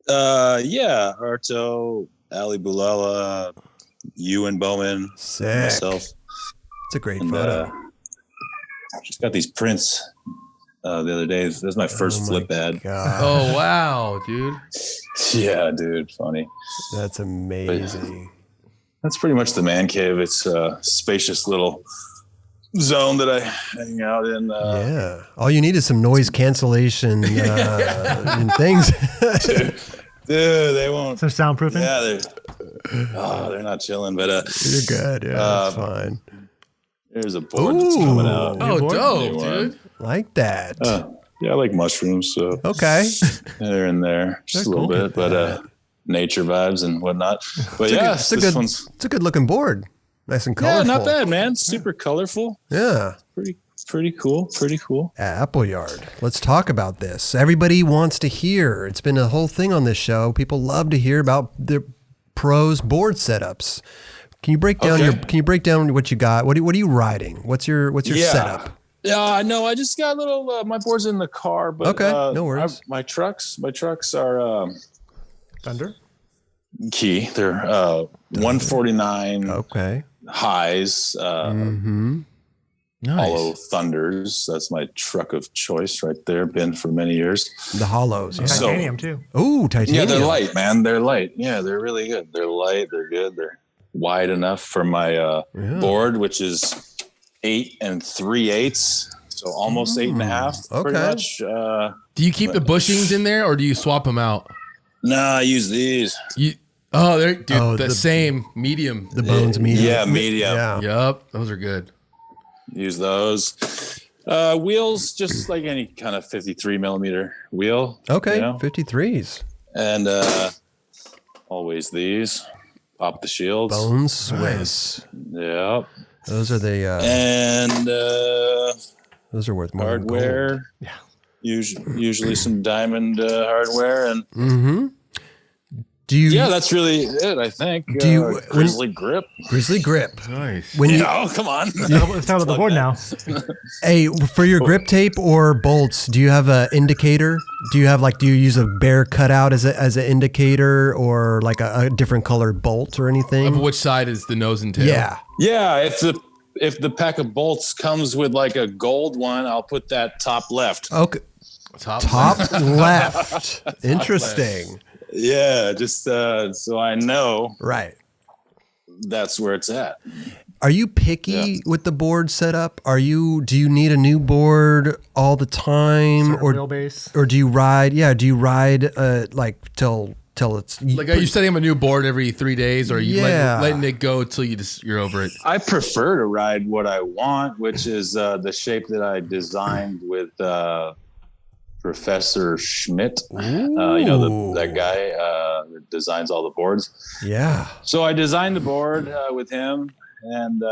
Yeah, Arto, Ali Bulala, Ewan Bowman, Sick. myself. It's a great And, photo. just got these prints the other day. This is my first flip ad. God, Oh, wow, dude. Yeah, dude, funny. that's amazing. That's pretty much the man cave. It's a spacious little zone that I hang out in. Yeah. All you need is some noise cancellation and things. Dude, they won't. Some soundproofing. Yeah, they're not chilling. But You're good. Yeah, that's fine. there's a board that's coming out. Oh, boy. dope, New one. dude. Like that. Yeah, I like mushrooms, so Okay. they're in there just They're a little cool. bit. But nature vibes and whatnot. But yeah, It's this one's a good looking board. Nice and colorful. not bad, man. Super colorful. Yeah. Pretty cool. Pretty cool. Appleyard. Let's talk about this. Everybody wants to hear. It's been a whole thing on this show. People love to hear about the pros board setups. Can you break down what you got? What are you riding? What's your setup? Yeah, no, I just got a little. My board's in the car, but Okay, no worries. My trucks are Thunder. key. They're 149 Okay. highs. Nice. Hollow Thunders. That's my truck of choice right there. Been for many years. The hollows. Yeah. So- Titanium too. Ooh, Yeah, titanium. they're light, man. They're light. Yeah, they're really good. They're light. They're good. They're wide enough for my board, which is 8 3/8, so almost 8 1/2. Pretty Okay. much. Do you keep the bushings in there or do you swap them out? Nah, I use these. They're dude, Oh, the same medium. The bones medium. Yeah, medium. Yeah. Yup, those are good. Use those. Wheels, just like any kind of 53 millimeter wheel. Okay. you know? 53s. And always these. Pop the shields. Bone Swiss. Yep. Those are the and those are worth more hardware. Than gold. Yeah. Usually some diamond hardware and. Mm-hmm. Do you? Yeah, that's really it. I think. Do you Grizzly grip? Grizzly grip. Nice. When you, oh, come on. It's not on the board now. Hey, for your grip tape or bolts, do you have an indicator? Do you use a bear cutout as an indicator, or like a different colored bolt or anything? Of which side is the nose and tail? Yeah. Yeah, if the pack of bolts comes with like a gold one, I'll put that top left. Okay. Top left. Interesting. Yeah, just so I know. Right. That's where it's at. Are you picky with the board setup? Do you need a new board all the time, or wheelbase? Or do you ride? Yeah, do you ride like till it's like? Are you setting up a new board every 3 days, or are you letting it go till you're over it? I prefer to ride what I want, which is the shape that I designed with Professor Schmidt. That guy that designs all the boards. Yeah. So I designed the board with him, and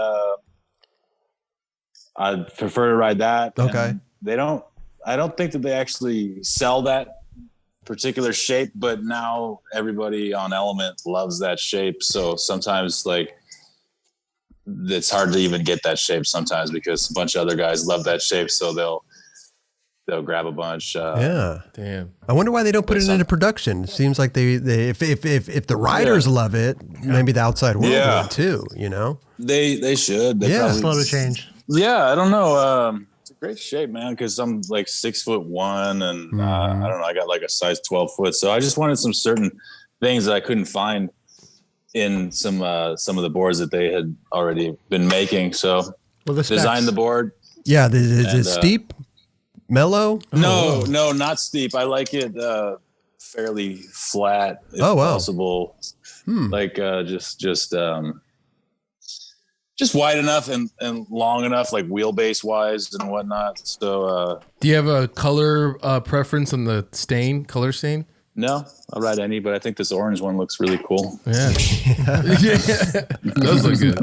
I prefer to ride that. Okay. And I don't think that they actually sell that particular shape, but now everybody on Element loves that shape. So sometimes it's hard to even get that shape sometimes because a bunch of other guys love that shape. So they'll grab a bunch. Yeah. Damn. I wonder why they don't put it into production. It seems like they if the riders love it, maybe the outside world would too, you know? They should. They probably slow to change. Yeah, I don't know. It's a great shape, man, because I'm like 6'1", and I don't know, I got like a size 12 foot. So I just wanted some certain things that I couldn't find in some of the boards that they had already been making. So designed the board. Yeah, is it steep? Mellow? No, not steep. I like it fairly flat if possible. Like just wide enough and long enough, like wheelbase wise and whatnot. So do you have a color preference on the color stain? No, I'll ride any, but I think this orange one looks really cool. Yeah. Does look good.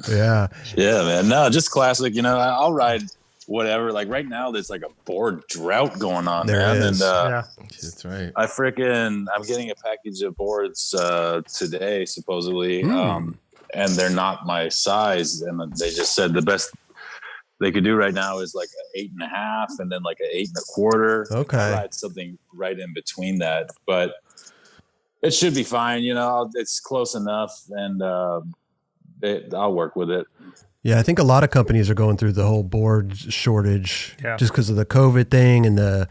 Yeah, man. No, just classic. I'll ride whatever. Like right now, there's like a board drought going on. There is. And that's right. I'm getting a package of boards today, supposedly, and they're not my size. And they just said the best they could do right now is like an 8.5, and then like an 8 1/4. Okay, I'll ride something right in between that, but it should be fine. It's close enough, and I'll work with it. Yeah, I think a lot of companies are going through the whole board shortage just because of the COVID thing, and the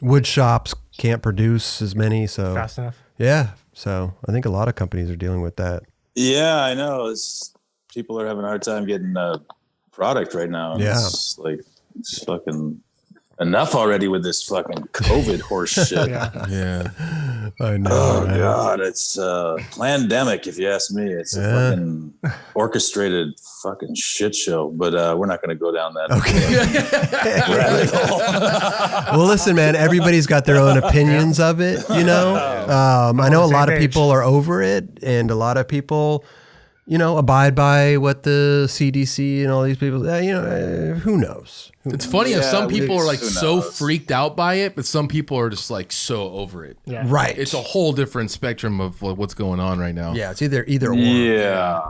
wood shops can't produce as many. So fast enough. Yeah, so I think a lot of companies are dealing with that. Yeah, I know. People are having a hard time getting product right now. Yeah, it's fucking enough already with this fucking COVID horse shit. Yeah. I know. Oh God, it's a pandemic if you ask me. It's a fucking orchestrated fucking shit show. But we're not going to go down that. Okay. Well, listen, man. Everybody's got their own opinions of it. I know a lot of people are over it, and a lot of people, abide by what the CDC and all these people. Who knows? It's funny how some people are like so freaked out by it, but some people are just like so over it. Yeah. Right. It's a whole different spectrum of what's going on right now. Yeah, it's either or. Yeah,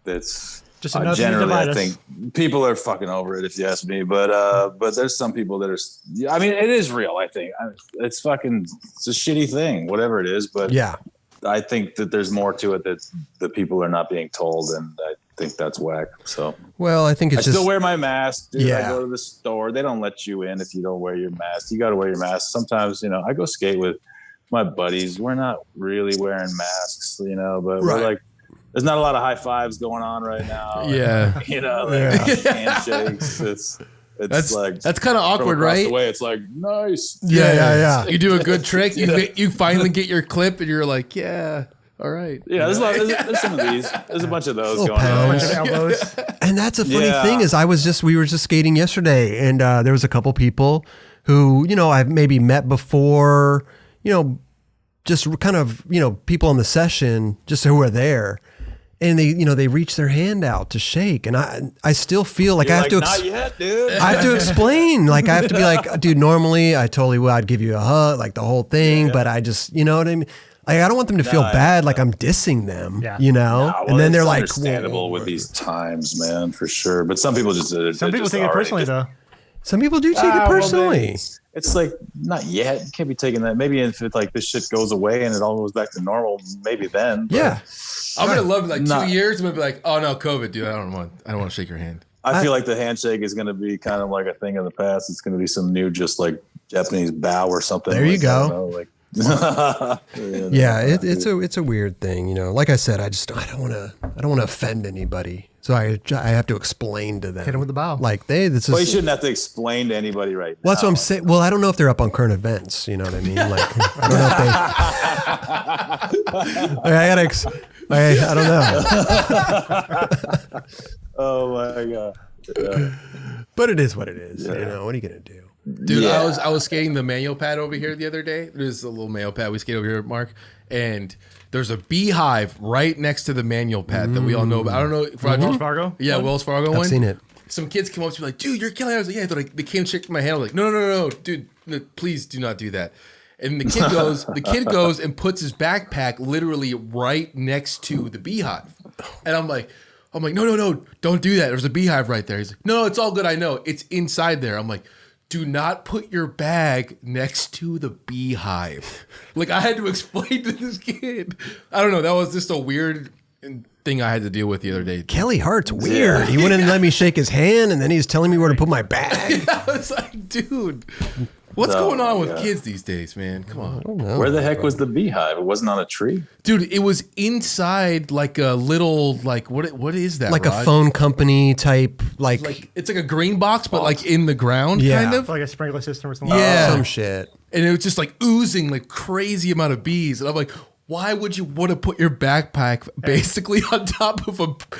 it's just generally I think people are fucking over it if you ask me. But there's some people that are. I mean, it is real. I think it's a shitty thing, whatever it is. But yeah. I think that there's more to it that the people are not being told, and I think that's whack. So, well, I think I still wear my mask. Dude. Yeah. I go to the store. They don't let you in if you don't wear your mask. You got to wear your mask. Sometimes, I go skate with my buddies. We're not really wearing masks, but we're like, there's not a lot of high fives going on right now. Yeah. Handshakes. It's that's kind of awkward, right? The way it's like nice. Yeah. You do a good trick. You finally get your clip, and you're like, yeah, all right. Yeah, there's some of these. There's a bunch of those going on. And that's a funny thing is we were just skating yesterday, and there was a couple people who I've maybe met before. Just kind of people in the session just who were there. and they reach their hand out to shake, and I still feel like I have to not yet, dude. I have to explain, like I have to be like, dude, normally I totally would, I'd give you a hug, like the whole thing, but I just, you know what I mean? Like, I don't want them to feel bad, like I'm dissing them, you know? Well, and then they're like, understandable with these times, man, for sure. But some people just some people take it personally, though. Some people do take it personally. Well, it's like, not yet. You can't be taking that. Maybe if it, like, this shit goes away and it all goes back to normal, maybe then. Yeah. I'm gonna love it. Like 2 years, I'm gonna be like, oh no, COVID, dude. I don't want to shake your hand. I feel like the handshake is gonna be kind of like a thing of the past. It's gonna be some new, just like Japanese bow or something. There you like, go. Yeah, it's a weird thing, you know. Like I said, I don't want to offend anybody, so I have to explain to them. Hit them with the bow. Like you shouldn't have to explain to anybody right now. Well, that's what I'm saying. Well, I don't know if they're up on current events. You know what I mean? Like I don't know if they. I don't know. Oh my god. Yeah. But it is what it is. You know, what are you gonna do? Dude, I was skating the manual pad over here the other day. There's a little manual pad we skate over here, Mark, and there's a beehive right next to the manual pad that we all know about. I don't know. Wells Fargo? Yeah, Wells Fargo one. I've seen it. Some kids come up to me like, dude, you're killing it. I was like, yeah. They're like, they came shaking my hand. I'm like, no, dude, no, please do not do that. And the kid goes and puts his backpack literally right next to the beehive. And I'm like, no, don't do that. There's a beehive right there. He's like, no, it's all good. I know it's inside there. I'm like, do not put your bag next to the beehive. Like, I had to explain to this kid. I don't know. That was just a weird thing I had to deal with the other day. Kelly Hart's weird. He wouldn't let me shake his hand, and then he's telling me where to put my bag. I was like, dude, what's going on with kids these days, man? Come on. I don't know. Where the heck was the beehive? It wasn't on a tree? Dude, it was inside like a little, like, what is that, like Rod? a phone company type, like it's like a green box, but like in the ground, kind of. Like a sprinkler system or something. Yeah. Some shit. And it was just like oozing like crazy amount of bees. And I'm like, why would you want to put your backpack basically on top of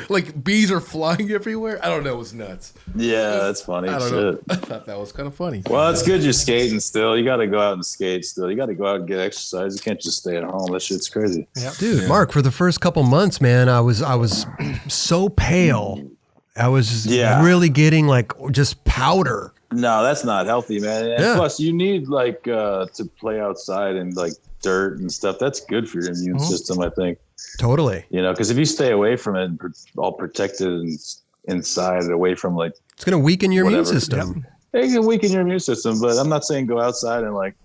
like bees are flying everywhere? I don't know. It was nuts. Yeah, that's funny. I don't know. I thought that was kind of funny. Well, it's good you're skating still. You got to go out and skate still. You got to go out and get exercise. You can't just stay at home. That shit's crazy. Yep. Dude, Mark, for the first couple months, man, I was so pale. I was really getting like just powder. No, that's not healthy, man. And plus, you need like to play outside and like dirt and stuff. That's good for your immune system, I think. Totally. You know, because if you stay away from it, all protected and inside, away from like, it's going to weaken your immune system. Yep. It can weaken your immune system, but I'm not saying go outside and like,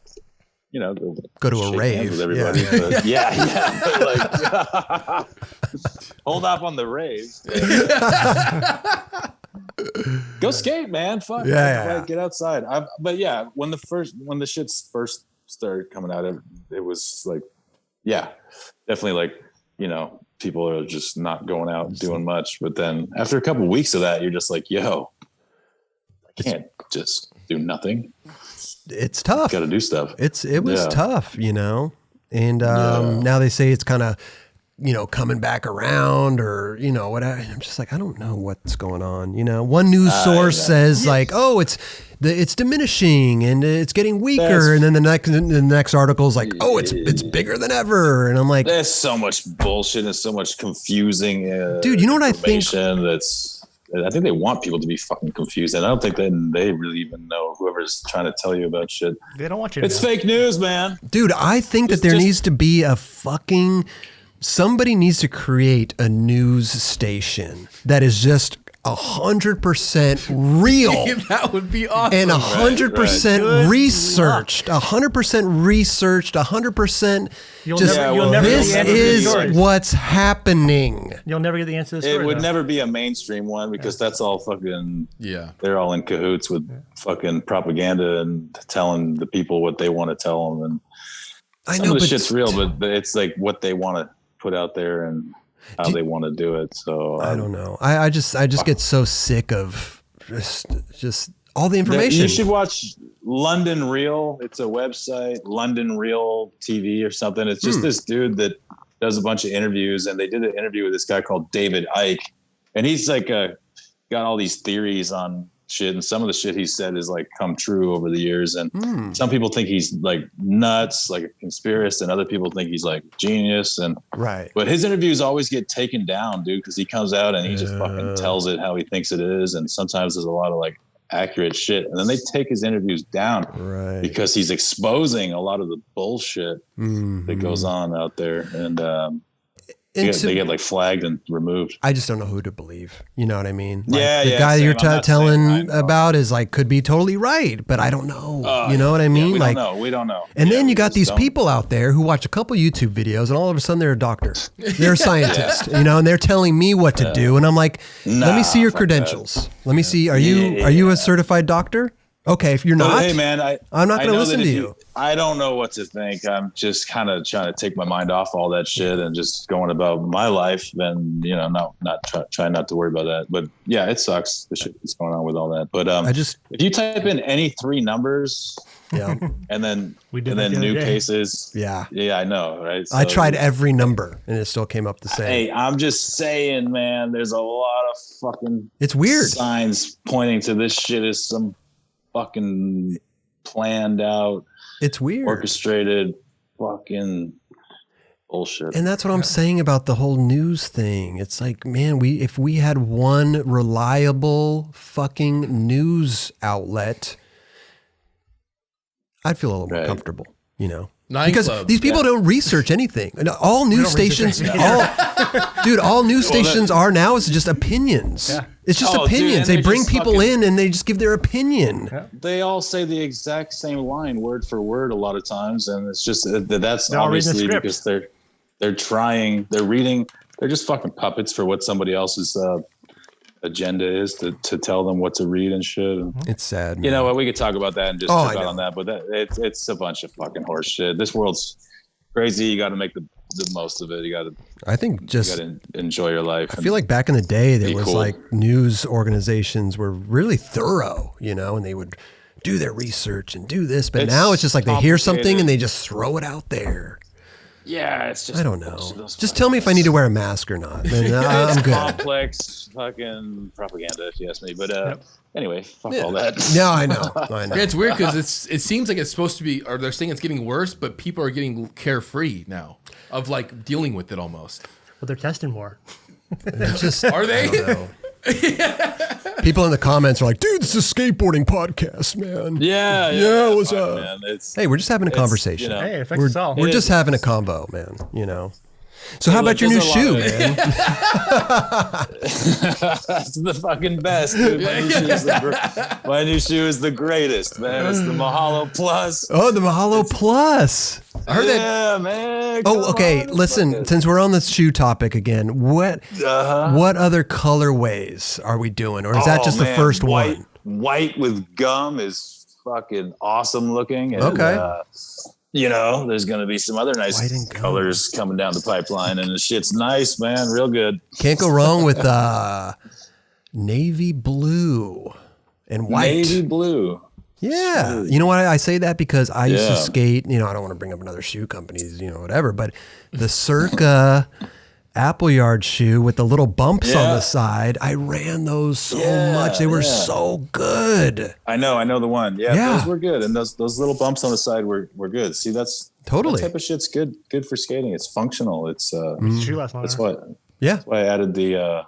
you know, go to a rave with everybody. Yeah. But like, hold off on the rave. Go skate, man. Fun. Yeah. Get outside. But yeah, when the shits first started coming out, it was like, yeah, definitely like, you know, people are just not going out and doing much. But then after a couple of weeks of that, you're just like, yo, I can't just do nothing. It's tough. Got to do stuff. It was tough, you know. And now they say it's kind of, you know, coming back around or, you know, whatever. I'm just like, I don't know what's going on. You know, one news source says like, oh, it's diminishing and it's getting weaker. And then the next article is like, oh, it's bigger than ever. And I'm like, there's so much bullshit and so much confusing. Dude, you know what I think? I think they want people to be fucking confused. And I don't think they really even know whoever's trying to tell you about shit. They don't want you to It's know. fake news, man. Dude, I think that there needs to be somebody needs to create a news station that is just 100% real. That would be awesome. And 100% researched. 100% researched. 100% You'll just, never this get the answer to the is stories. what's happening. You'll never get the answer to the story. It would though. never be a mainstream one because that's all fucking, they're all in cahoots with fucking propaganda and telling the people what they want to tell them. And some of the shit's real, but it's like what they want to put out there and how they want to do it. So I don't know. I just get so sick of just all the information. You should watch London Real. It's a website, London Real TV or something. It's just this dude that does a bunch of interviews, and they did an interview with this guy called David Icke, and he's like got all these theories on shit, and some of the shit he said is like come true over the years. And some people think he's like nuts, like a conspiracist, and other people think he's like genius. And but his interviews always get taken down, dude, because he comes out and he just fucking tells it how he thinks it is. And sometimes there's a lot of like accurate shit, and then they take his interviews down because he's exposing a lot of the bullshit that goes on out there. And they get like flagged and removed. I just don't know who to believe. You know what I mean? Like, the guy you're telling about is like could be totally right, but I don't know. You know what I mean? We like, don't know. We don't know. And then you got these people out there who watch a couple YouTube videos, and all of a sudden they're a doctor, they're a scientist, you know, and they're telling me what to do, and I'm like, let me see your credentials. Let me see. Are you a certified doctor? Okay, if you're not, hey man, I'm not going to listen to you. I don't know what to think. I'm just kind of trying to take my mind off all that shit and just going about my life. And you know, try not to worry about that. But yeah, it sucks the shit that's going on with all that. But if you type in any 3 numbers, and then new cases, yeah, I know, right? So, I tried every number and it still came up the same. Hey, I'm just saying, man. There's a lot of fucking it's weird signs pointing to this shit as some fucking planned out, it's weird, orchestrated fucking bullshit. And that's what I'm saying about the whole news thing. It's like, man, if we had one reliable fucking news outlet, I'd feel a little more comfortable, you know. Because these people don't research anything. All news stations, all news stations are now is just opinions. Yeah. It's just opinions. They bring people in and they just give their opinion. Yeah. They all say the exact same line, word for word, a lot of times, and it's just that's obviously because they're reading. They're just fucking puppets for what somebody else's agenda is to tell them what to read and shit. It's sad, man. You know what? We could talk about that and just talk on that, but it's a bunch of fucking horse shit. This world's crazy. You got to make the most of it. You got to. I think just you got to enjoy your life. I feel like back in the day there was like news organizations were really thorough, you know, and they would do their research and do this, but now it's just like they hear something and they just throw it out there. Yeah, it's just. I don't know. Just tell me if I need to wear a mask or not. Then I'm good. Complex fucking propaganda, if you ask me. But anyway, fuck all that. No, I know. Yeah, it's weird because it seems like it's supposed to be, or they're saying it's getting worse, but people are getting carefree now of like dealing with it almost. Well, they're testing more. Are they? People in the comments are like, dude, this is a skateboarding podcast, man. Yeah. What's up? Man. Hey, we're just having a conversation. You know, hey, it affects us all. We're just having a combo, man. You know. So how about your new shoe, man? That's the fucking best, dude. My new shoe is the greatest, man. It's the Mahalo Plus. Oh, the Mahalo Plus. I heard that. Man. Oh, okay. Listen, since we're on this shoe topic again, what other colorways are we doing? Or is that just the first one? White with gum is fucking awesome looking. And, okay. You know, there's going to be some other nice colors coming down the pipeline, and the shit's nice, man. Real good. Can't go wrong with navy blue and white. Navy blue. Yeah. Sweet. You know why I say that? Because I used to skate, you know, I don't want to bring up another shoe companies, you know, whatever, but the Circa Appleyard shoe with the little bumps on the side, I ran those so much. They were so good. I know the one. Yeah, those were good. And those little bumps on the side were good. See, that's that type of shit's good for skating. It's functional. It's shoe lasts longer. That's why I added the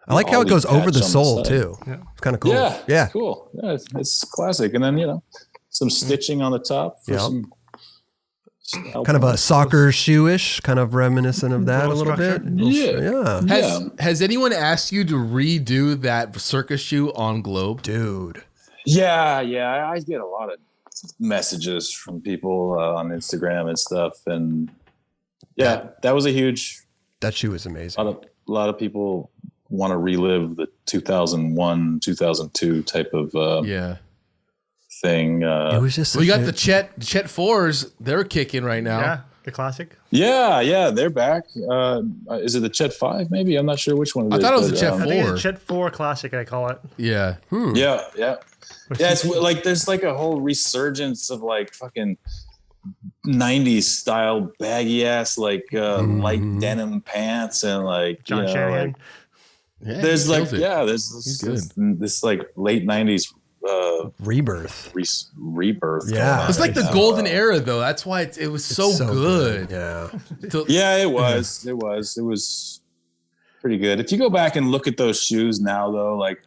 I like how it goes over the sole too. Yeah. It's kind of cool. Yeah. It's cool. Yeah, it's classic. And then, you know, some stitching on the top for some kind of a soccer shoe-ish, kind of reminiscent of that a little bit. Yeah. Has anyone asked you to redo that circus shoe on Globe? Dude. Yeah. I get a lot of messages from people on Instagram and stuff. And that was a huge... That shoe is amazing. A lot of people want to relive the 2001, 2002 type of... thing. It was just we got the Chet 4s. They're kicking right now. Yeah, the classic. Yeah, they're back. Is it the Chet 5? Maybe I'm not sure which one. I thought it was the Chet 4. I think it's the Chet 4 classic. I call it. Yeah. Yeah. It's like there's like a whole resurgence of like fucking 90s style baggy ass like light denim pants and like John Shanahan. Yeah, there's this like late 90s rebirth. Rebirth. Yeah. It's like the golden era though. That's why it was so good. Yeah. Yeah, it was. It was pretty good. If you go back and look at those shoes now though, like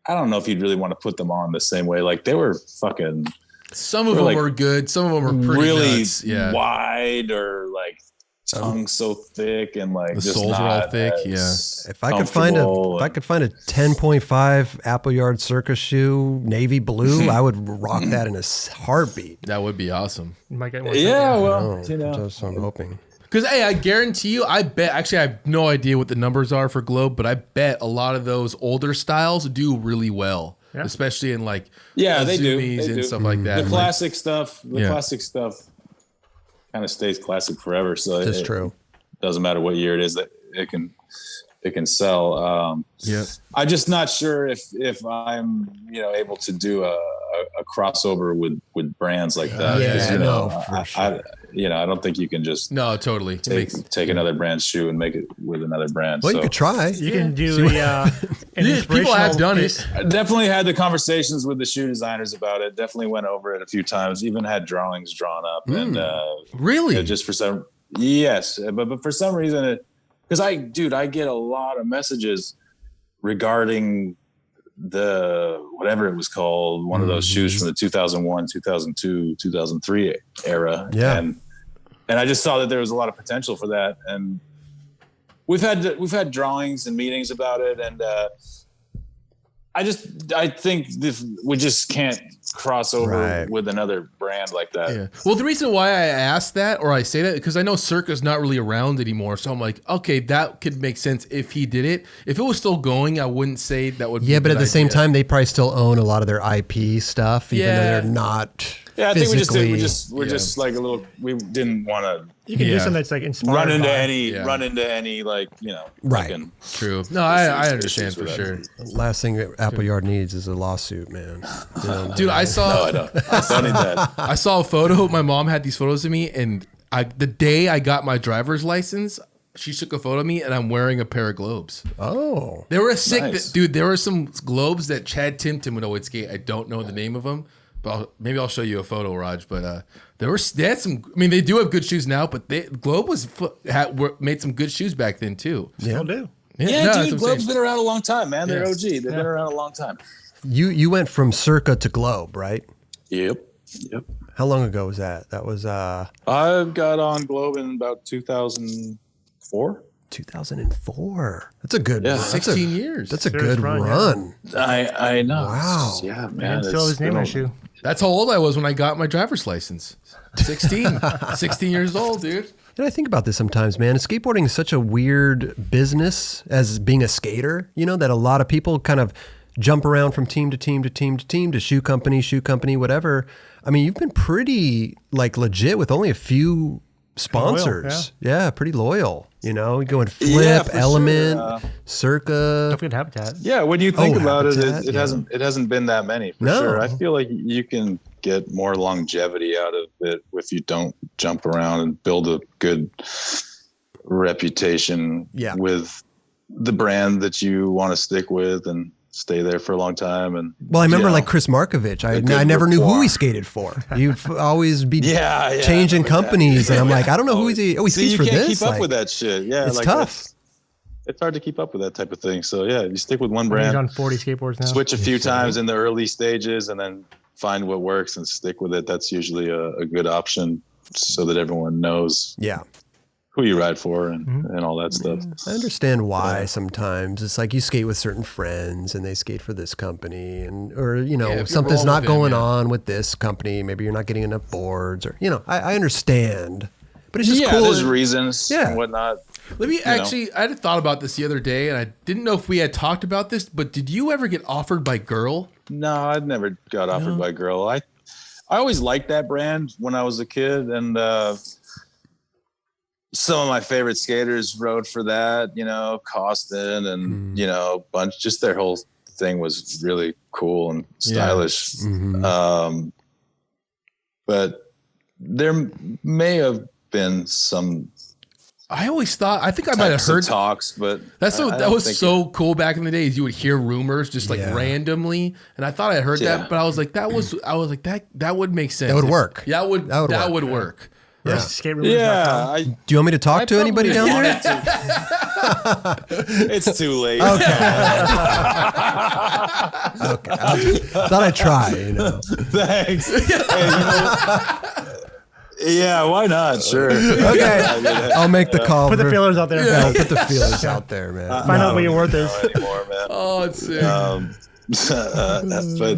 I don't know if you'd really want to put them on the same way. Like they were fucking. Some of them were good. Some of them were pretty really nuts. Yeah. wide or like tongue so thick and like The just soles not are all thick. Yeah. If I could find a 10.5 Appleyard Circus shoe, navy blue, I would rock that in a heartbeat. That would be awesome. You might get more. That's what I'm hoping. Because, hey, I guarantee you, I bet, actually, I have no idea what the numbers are for Globe, but I bet a lot of those older styles do really well, especially in like they do and stuff like that. The classic stuff, kind of stays classic forever. So that's true. Doesn't matter what year it is that it can sell. I'm just not sure if I'm able to do a crossover with brands like that. For sure. I don't think you can just totally take another brand's shoe and make it with another brand. Well, you could try. You can do people have done it. I definitely had the conversations with the shoe designers about it. Definitely went over it a few times. Even had drawings drawn up. And really, just for some, but for some reason, because I get a lot of messages regarding the whatever it was called, one of those shoes from the 2001, 2002, 2003 era. Yeah. And I just saw that there was a lot of potential for that. And we've had drawings and meetings about it. And I think we just can't cross over with another brand like that. Yeah. Well, the reason why I asked that, or I say that, because I know Circa's not really around anymore. So I'm like, okay, that could make sense if he did it. If it was still going, I wouldn't say that would be a but at good the same idea. time, they probably still own a lot of their IP stuff, even though they're not. Yeah, I think physically. we're just like a little. We didn't want to. You can do something that's like inspired. Run into any like right. True. No, I understand for sure. Last thing Appleyard needs is a lawsuit, man. Dude, I saw. No, I don't. I don't need that. I saw a photo. My mom had these photos of me, and the day I got my driver's license, she took a photo of me, and I'm wearing a pair of globes. Oh, they were sick, nice. Dude. There were some globes that Chad Timpton would always skate. I don't know the name of them. Maybe I'll show you a photo, Raj. But they had some. I mean, they do have good shoes now, but Globe made some good shoes back then too. Still do. Dude, Globe's been around a long time, man. They're OG. They've been around a long time. You went from Circa to Globe, right? Yep. How long ago was that? That was I got on Globe in about 2004. 2004. That's a good 16 years. That's a good run. I know. Wow. Yeah, man. Still his name on shoe. That's how old I was when I got my driver's license. 16. 16 years old, dude. And I think about this sometimes, man. Skateboarding is such a weird business as being a skater, that a lot of people kind of jump around from team to team to team to team to shoe company, whatever. I mean, you've been pretty like legit with only a few sponsors. Loyal, pretty loyal. You go in Flip, Element, Circa. Don't forget Habitat. Yeah, when you think about Habitat, it hasn't been that many for sure. I feel like you can get more longevity out of it if you don't jump around and build a good reputation with the brand that you want to stick with and stay there for a long time. And I remember like Chris Markovich. I never knew who he skated for. He'd always be changing companies, and I'm like, I don't know who he's. Oh, he skates for this. You can't keep up with that shit. Yeah, it's tough. It's hard to keep up with that type of thing. So you stick with one brand. He's on 40 skateboards now. Switch a few times in the early stages, and then find what works and stick with it. That's usually a good option, so that everyone knows. Yeah. Who you ride for and all that stuff. I understand why sometimes it's like you skate with certain friends and they skate for this company or something's not going on with this company. Maybe you're not getting enough boards or, I understand, but it's just cool. There's reasons and whatnot. Let me I had thought about this the other day and I didn't know if we had talked about this, but did you ever get offered by Girl? No, I never got offered by Girl. I always liked that brand when I was a kid and, some of my favorite skaters rode for that, Costin and, bunch, just their whole thing was really cool and stylish. But there may have been some I think I might have heard talks, but that was so cool back in the days. You would hear rumors just like randomly, and I thought I heard that, but I was like, that would make sense. That would work. Yeah, that would work. Yeah. Yeah. Do you want me to talk to anybody down there? It's too late. Okay. Okay. Thought I'd try, Thanks. Yeah, why not? Sure. Okay. I'll make the call. Put the feelers out there. Yeah, put the feelers out there, man. Find out what your worth is. Anymore, man. Oh, it's sick. But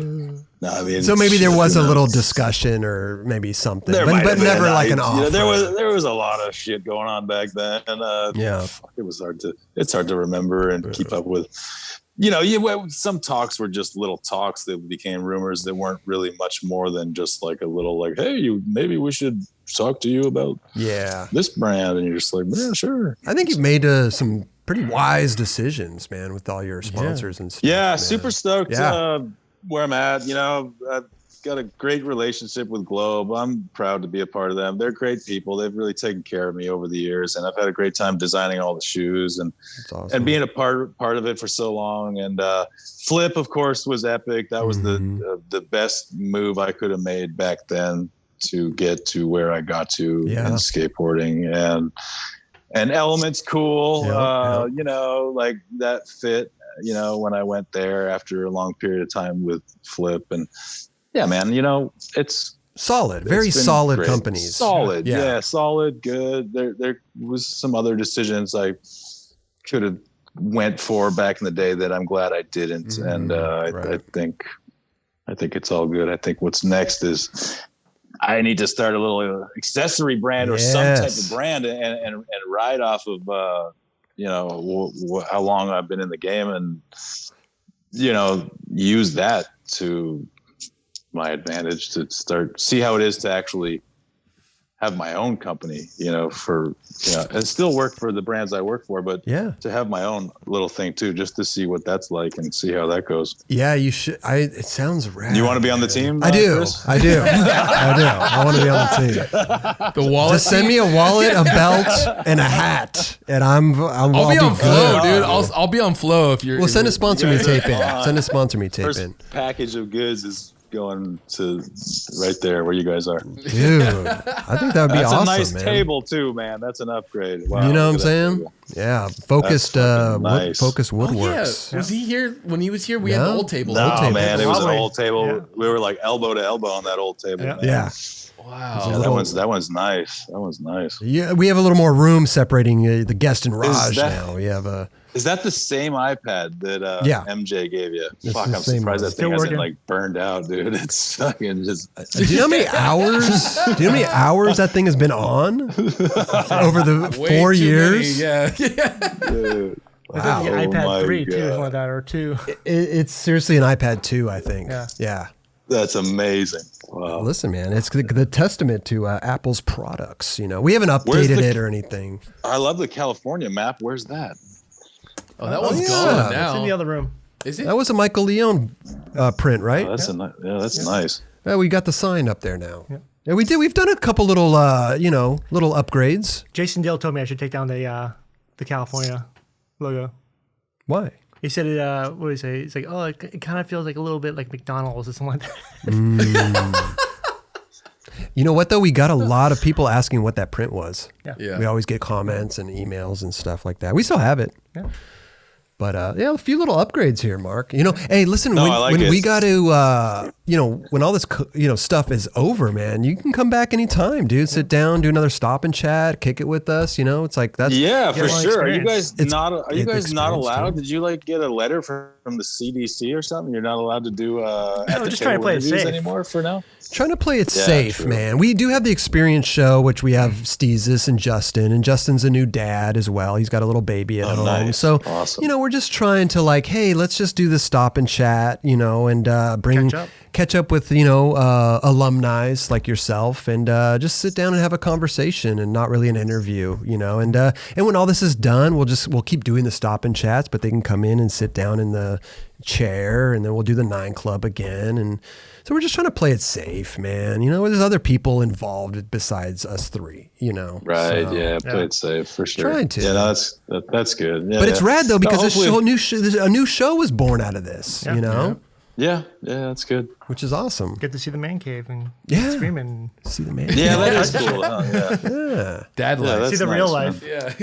no, I mean, so maybe there was a little discussion or maybe something, but never like an offer. There was a lot of shit going on back then, and it's hard to remember and keep up with. Some talks were just little talks that became rumors that weren't really much more than just like a little like, hey, maybe we should talk to you about this brand, and you're just like, yeah, sure. I think you've made some pretty wise decisions, man, with all your sponsors and stuff. Yeah, man. super stoked where I'm at. I've got a great relationship with Globe. I'm proud to be a part of them. They're great people. They've really taken care of me over the years, and I've had a great time designing all the shoes and being a part of it for so long. And Flip, of course, was epic. That was the best move I could have made back then to get to where I got to in skateboarding. And Element's cool. Like that fit, when I went there after a long period of time with Flip. And yeah, man, it's solid, very solid great. Companies. Solid. Yeah, solid, good. There was some other decisions I could have went for back in the day that I'm glad I didn't. And I think it's all good. I think what's next is I need to start a little accessory brand or some type of brand and ride off of, how long I've been in the game and, use that to my advantage to see how it is to actually have my own company, and still work for the brands I work for, but to have my own little thing too, just to see what that's like and see how that goes. Yeah, you should. It sounds rad. You want to be on the team? I do. Chris? I do. I want to be on the team. The wallet. Just send me a wallet, a belt, and a hat, and I'll be on Flow, dude. I'll be on Flow if you're. Well, send a sponsor me tape in. Send a sponsor me tape First in. Package of goods is going to right there where you guys are. Dude, I think that would be awesome, man. That's a nice table too, man. That's an upgrade. Wow, you know what I'm saying? Yeah, focused nice. focused woodworks. Was he here when he was here? We had the old table. No, man, it was an old table. Yeah. We were like elbow to elbow on that old table. Yeah. Wow. That one's nice. That one's nice. Yeah, we have a little more room separating the guest and Raj now. We have a. Is that the same iPad that MJ gave you? Fuck, I'm surprised that thing hasn't burned out, dude. It's fucking just. Do you know how many hours? That thing has been on over the 4 years? Yeah. Dude. Wow. iPad 3 too, something like that, or 2. It's seriously an iPad 2, I think. Yeah. That's amazing. Wow. Listen, man, it's the testament to Apple's products. We haven't updated it or anything. I love the California map. Where's that? Oh, that one's gone now. It's in the other room. Is it? That was a Michael Leone print, right? Oh, that's nice. We got the sign up there now. Yeah, we did. We've done a couple little, little upgrades. Jason Dale told me I should take down the California logo. Why? He said it. What did he say? He's like, oh, it kind of feels like a little bit like McDonald's or something like that. You know what, though? We got a lot of people asking what that print was. Yeah. We always get comments and emails and stuff like that. We still have it. Yeah. But, a few little upgrades here, Mark. Hey, listen, when we got to, when all this, stuff is over, man, you can come back anytime, dude. Sit down, do another stop and chat, kick it with us. It's like that's. Yeah, for sure. Experience. Are you guys not allowed? Did you get a letter from the CDC or something? You're not allowed to do just trying to play it safe anymore for now. Trying to play it safe, man. We do have the experience show, which we have Steezus and Justin's a new dad as well. He's got a little baby at home. Nice. So, awesome. we're just trying to hey, let's just do the stop and chat, and bring catch up with, alumni like yourself and just sit down and have a conversation and not really an interview, and when all this is done, we'll keep doing the stop and chats, but they can come in and sit down in the chair and then we'll do the 9 Club again. And so we're just trying to play it safe, man. There's other people involved besides us 3, Right. So, yeah. Play it safe for sure. Trying to. Yeah, no, that's good. Yeah, but it's rad though, because hopefully- a new show was born out of this, Yeah, that's good. which is awesome. Get to see the man cave and Yeah. screaming. See the man. Yeah, that is cool. Huh? Yeah. Yeah. Dad Yeah, life. that's See the nice, real man. life. Yeah.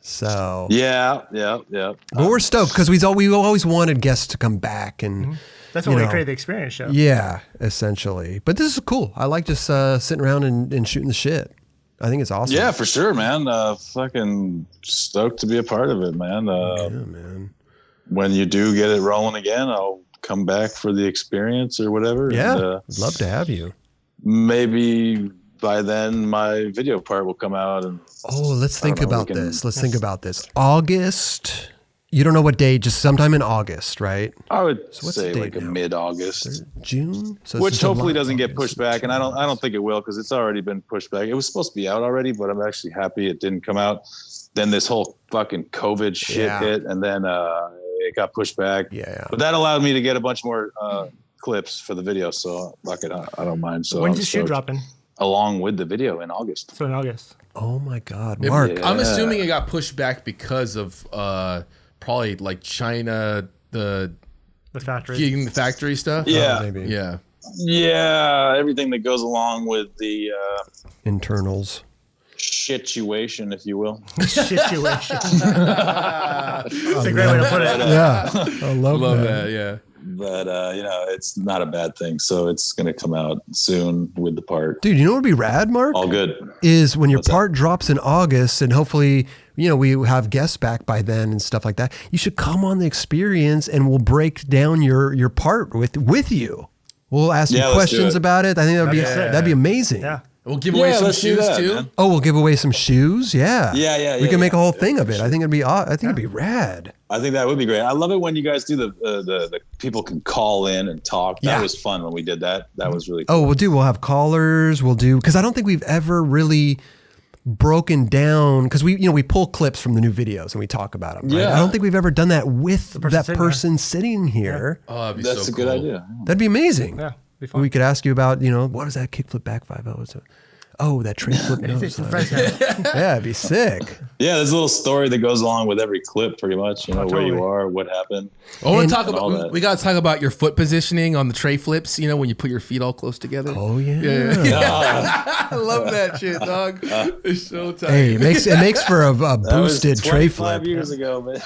So Yeah. but we're stoked because we always wanted guests to come back and That's what we created the experience show. yeah, essentially. But this is cool. I like just sitting around and shooting the shit. I think it's awesome. Yeah, for sure, man. Fucking stoked to be a part of it, man. Yeah, man. When you do get it rolling again, I'll come back for the experience or whatever. Yeah, And, I'd love to have you. maybe by then my video part will come out. And Let's think know, we about can- this. Let's think about this. August. You don't know what date, just sometime in August, right? I would what's say the like date a now? mid-August. June? So it's Which July, hopefully doesn't get August, pushed back, and I don't think it will because it's already been pushed back. It was supposed to be out already, but I'm actually happy it didn't come out. Then this whole fucking COVID shit Yeah. hit, and then it got pushed back. Yeah. But that allowed me to get a bunch more clips for the video, so fuck it, I don't mind. So When's I'm the shoe stoked. dropping? Along with the video in August. So in August. Oh my God, Mark. Yeah. I'm assuming it got pushed back because of probably like China, the factory. getting the factory stuff. Yeah, Maybe yeah, everything that goes along with the internals. situation, if you will. Situation. It's a great way to put it. Yeah, I love that. Yeah. But it's not a bad thing. So it's gonna come out soon with the part. Dude, you know what would be rad, Mark? All good. Is when your What's that? part drops in August and hopefully, we have guests back by then and stuff like that. You should come on the experience and we'll break down your part with you. We'll ask you Yeah, let's do questions it. about it. I think that'd be amazing. Yeah. We'll give away some let's do shoes that, too. man. Oh, we'll give away some shoes. Yeah. Yeah, We can make a whole yeah, thing of it. for I think it'd be rad. I think that would be great. I love it when you guys do the people can call in and talk. That Yeah. was fun when we did that. That was really cool. Oh, we'll have callers. Because I don't think we've ever really broken down, because we pull clips from the new videos and we talk about them. Right? Yeah. I don't think we've ever done that with that sitting person sitting here. Oh, that'd be That's so a good cool. idea. That'd be amazing. Yeah. Be fun. We could ask you about, what is that kickflip back 5.0? Oh, that tray flip nose. It's the French guy. Yeah, it'd be sick. Yeah, there's a little story that goes along with every clip, pretty much. Where totally. you are, what happened. I want And- to talk all about. that. We got to talk about your foot positioning on the tray flips. When you put your feet all close together. Oh yeah. I love that shit, dog. It's so tight. Hey, it makes for a That was boosted tray 25 flip. years ago, man.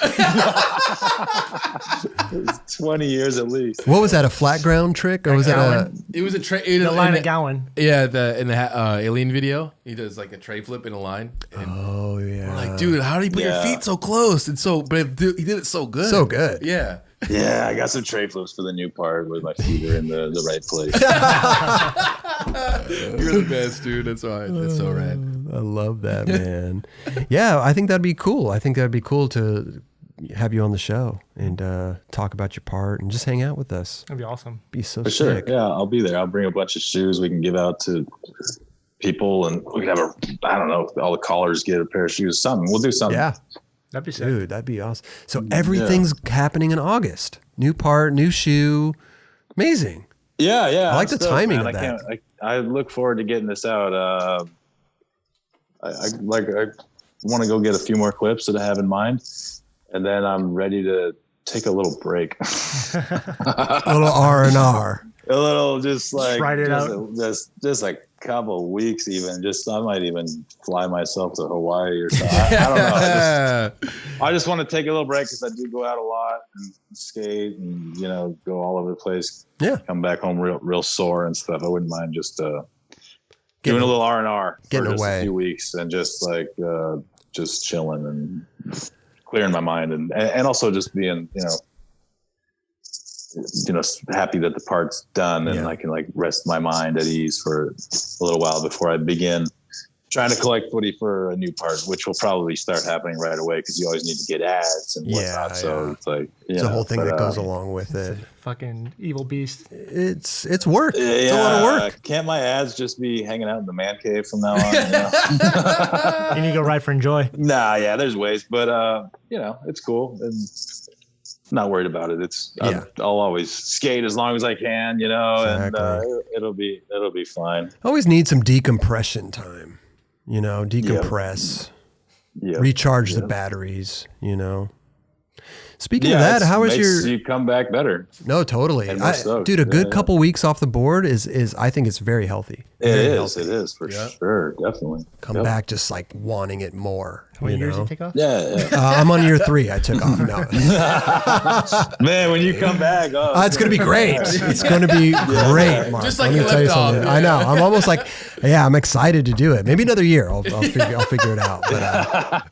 It was 20 years at least. What was that? A flat ground trick, or was that a? It was a tray. The line of Gowan. Yeah, in the Alien video, he does like a tray flip in a line. And Oh yeah. we're like, dude, how do you put your Yeah. feet so close? And but dude, he did it so good. So good. Yeah. Yeah, I got some tray flips for the new part where my feet are in the right place. You're the best, dude. That's all right. That's so rad. I love that, man. Yeah, I think that'd be cool. I think that'd be cool to have you on the show and talk about your part and just hang out with us. That'd be awesome. Be so For sure. sick. Yeah, I'll be there. I'll bring a bunch of shoes we can give out to people, and we can have I don't know, all the callers get a pair of shoes, something. We'll do something. Yeah, That'd be sick. dude, that'd be awesome. So everything's happening in August. New part, new shoe. Amazing. Yeah. I like I'm the timing man. of that. I look forward to getting this out. I want to go get a few more clips that I have in mind, and then I'm ready to take a little break. A little R&R. A little, just like Ride it just a couple of weeks, even. I might even fly myself to Hawaii or something. I don't know. I just want to take a little break because I do go out a lot and skate and go all over the place. Yeah. Come back home real sore and stuff. I wouldn't mind just doing Getting- a little R&R for getting just away. a few weeks and just like just chilling and clearing my mind and also just being happy that the part's done and Yeah. I can like rest my mind at ease for a little while before I begin trying to collect footy for a new part, which will probably start happening right away because you always need to get ads and whatnot. So it's like it's a whole thing that goes along with it. Fucking evil beast. It's work. It's a lot of work. Can't my ads just be hanging out in the man cave from now on? You need to go ride for Enjoy. Nah, yeah, there's ways, but it's cool and not worried about it. I'll always skate as long as I can, exactly. And it'll be fine. Always need some decompression time, decompress, recharge the batteries, Speaking of that, how is you come back better? No, totally. Dude, a good couple weeks off the board is I think it's very healthy. It is for sure. Definitely. Come back just like wanting it more. How many years you take off? Yeah. I'm on year 3. I took off. No. Man, when you come back, it's going to be great. It's going to be great, Mark. Just like you left off. I know. I'm almost like, I'm excited to do it. Maybe another year. I'll figure it out. But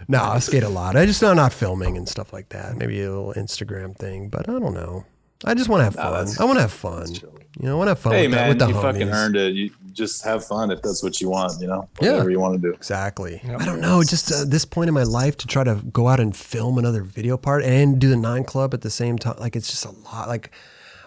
no, I skate a lot. I just not filming and stuff like that. Maybe a little Instagram thing, but I don't know. I just want to have fun. I want to have fun. I want to have fun with the homies. You fucking earned it. You just have fun if that's what you want, whatever you want to do. Exactly. Yep. I don't know. Just this point in my life to try to go out and film another video part and do the 9 Club at the same time. Like, it's just a lot. Like,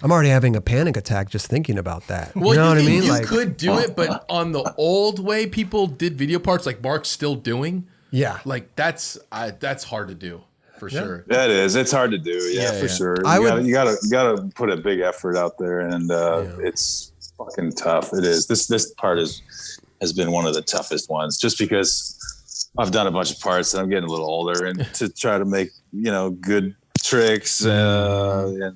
I'm already having a panic attack just thinking about that. Well, you know what I mean? You could do it, but on the old way people did video parts, like Mark's still doing. Yeah. Like, that's hard to do. For sure. That is. It's hard to do. Yeah, for sure. You gotta put a big effort out there, and it's fucking tough. It is. This part has been one of the toughest ones, just because I've done a bunch of parts and I'm getting a little older, and to try to make good tricks and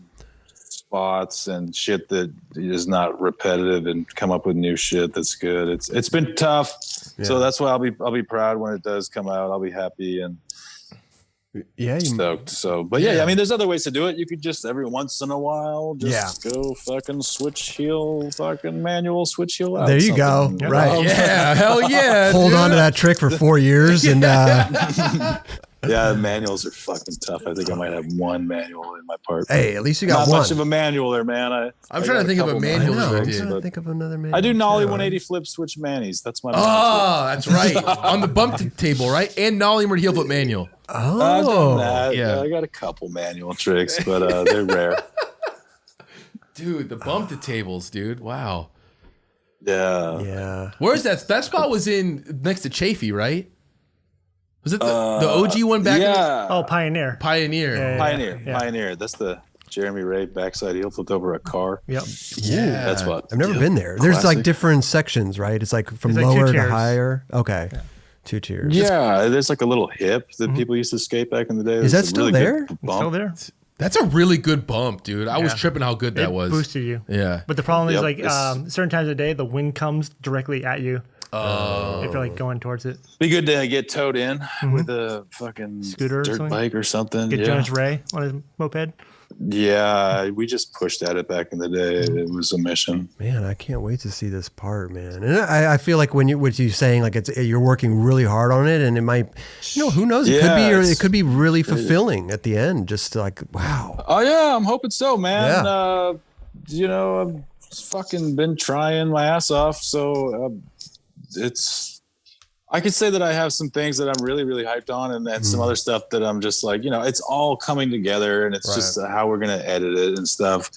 spots and shit that is not repetitive, and come up with new shit that's good. It's been tough. Yeah. So that's why I'll be proud when it does come out. I'll be happy and. Stoked. So, but I mean, there's other ways to do it. You could just every once in a while go fucking manual switch heel out. There you go. Right. Yeah. Hell yeah. Hold on to that trick for 4 years and manuals are fucking tough. I think I might have one manual in my part. Hey, at least you got not one. Much of a manual there, man. I'm trying to think of a manual. I'm trying to think of another manual. I do nollie 180 flip switch manis. That's my. That's right. On the bump table, right? And nollie heel flip manual. Oh, I got a couple manual tricks, but they're rare. Dude, the bump to tables, dude. Wow. Yeah. Where's that? That spot was in next to Chafee, right? Was it the OG one back? Yeah. Pioneer. Pioneer. That's the Jeremy Ray backside heel flipped over a car. Yep. Yeah. That's what. I've never been there. There's like different sections, right? It's like from lower to higher. Okay. Yeah. 2 tiers. Yeah, there's like a little hip that people used to skate back in the day. Is that still there? Still there? That's a really good bump, dude. I was tripping how good that was. Boosted you. Yeah. But the problem is certain times of the day, the wind comes directly at you. If you're like going towards it. Be good to get towed in with a fucking scooter dirt bike or something. Get Jonas Ray on his moped. Yeah, we just pushed at it back in the day. It was a mission. Man, I can't wait to see this part, man. And I feel like what you're saying, like you're working really hard on it, and it might, who knows? It could be really fulfilling at the end. Just like, wow. Oh yeah, I'm hoping so, man. Yeah. I've fucking been trying my ass off, so I could say that I have some things that I'm really, really hyped on, and then some other stuff that I'm just like, it's all coming together, and it's just how we're going to edit it and stuff.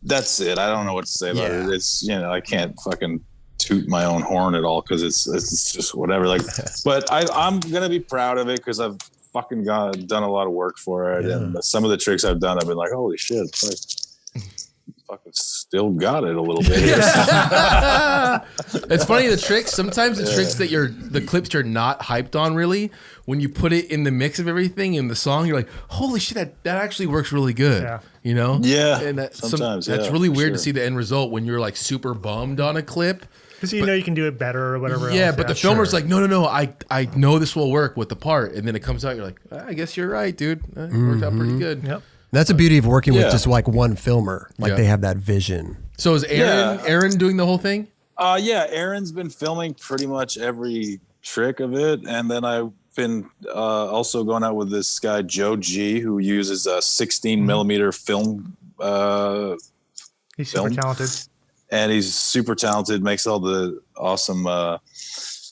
That's it. I don't know what to say about it. It's, I can't fucking toot my own horn at all because it's just whatever. Like, but I'm going to be proud of it because I've fucking done a lot of work for it. Yeah. And some of the tricks I've done, I've been like, holy shit. It's like, fucking still got it a little bit. It's funny, the tricks, sometimes the tricks that the clips you're not hyped on really, when you put it in the mix of everything in the song, you're like, holy shit, that actually works really good. Yeah. Yeah. And sometimes that's really weird to see the end result when you're like super bummed on a clip. Because you can do it better or whatever else. Yeah, but the filmer's like, no, I know this will work with the part. And then it comes out, you're like, I guess you're right, dude. It worked out pretty good. Yep. That's the beauty of working with just like one filmer. Like they have that vision. So is Aaron doing the whole thing? Aaron's been filming pretty much every trick of it. And then I've been also going out with this guy, Joe G, who uses a 16 millimeter film. He's super talented. And he's super talented, makes all the awesome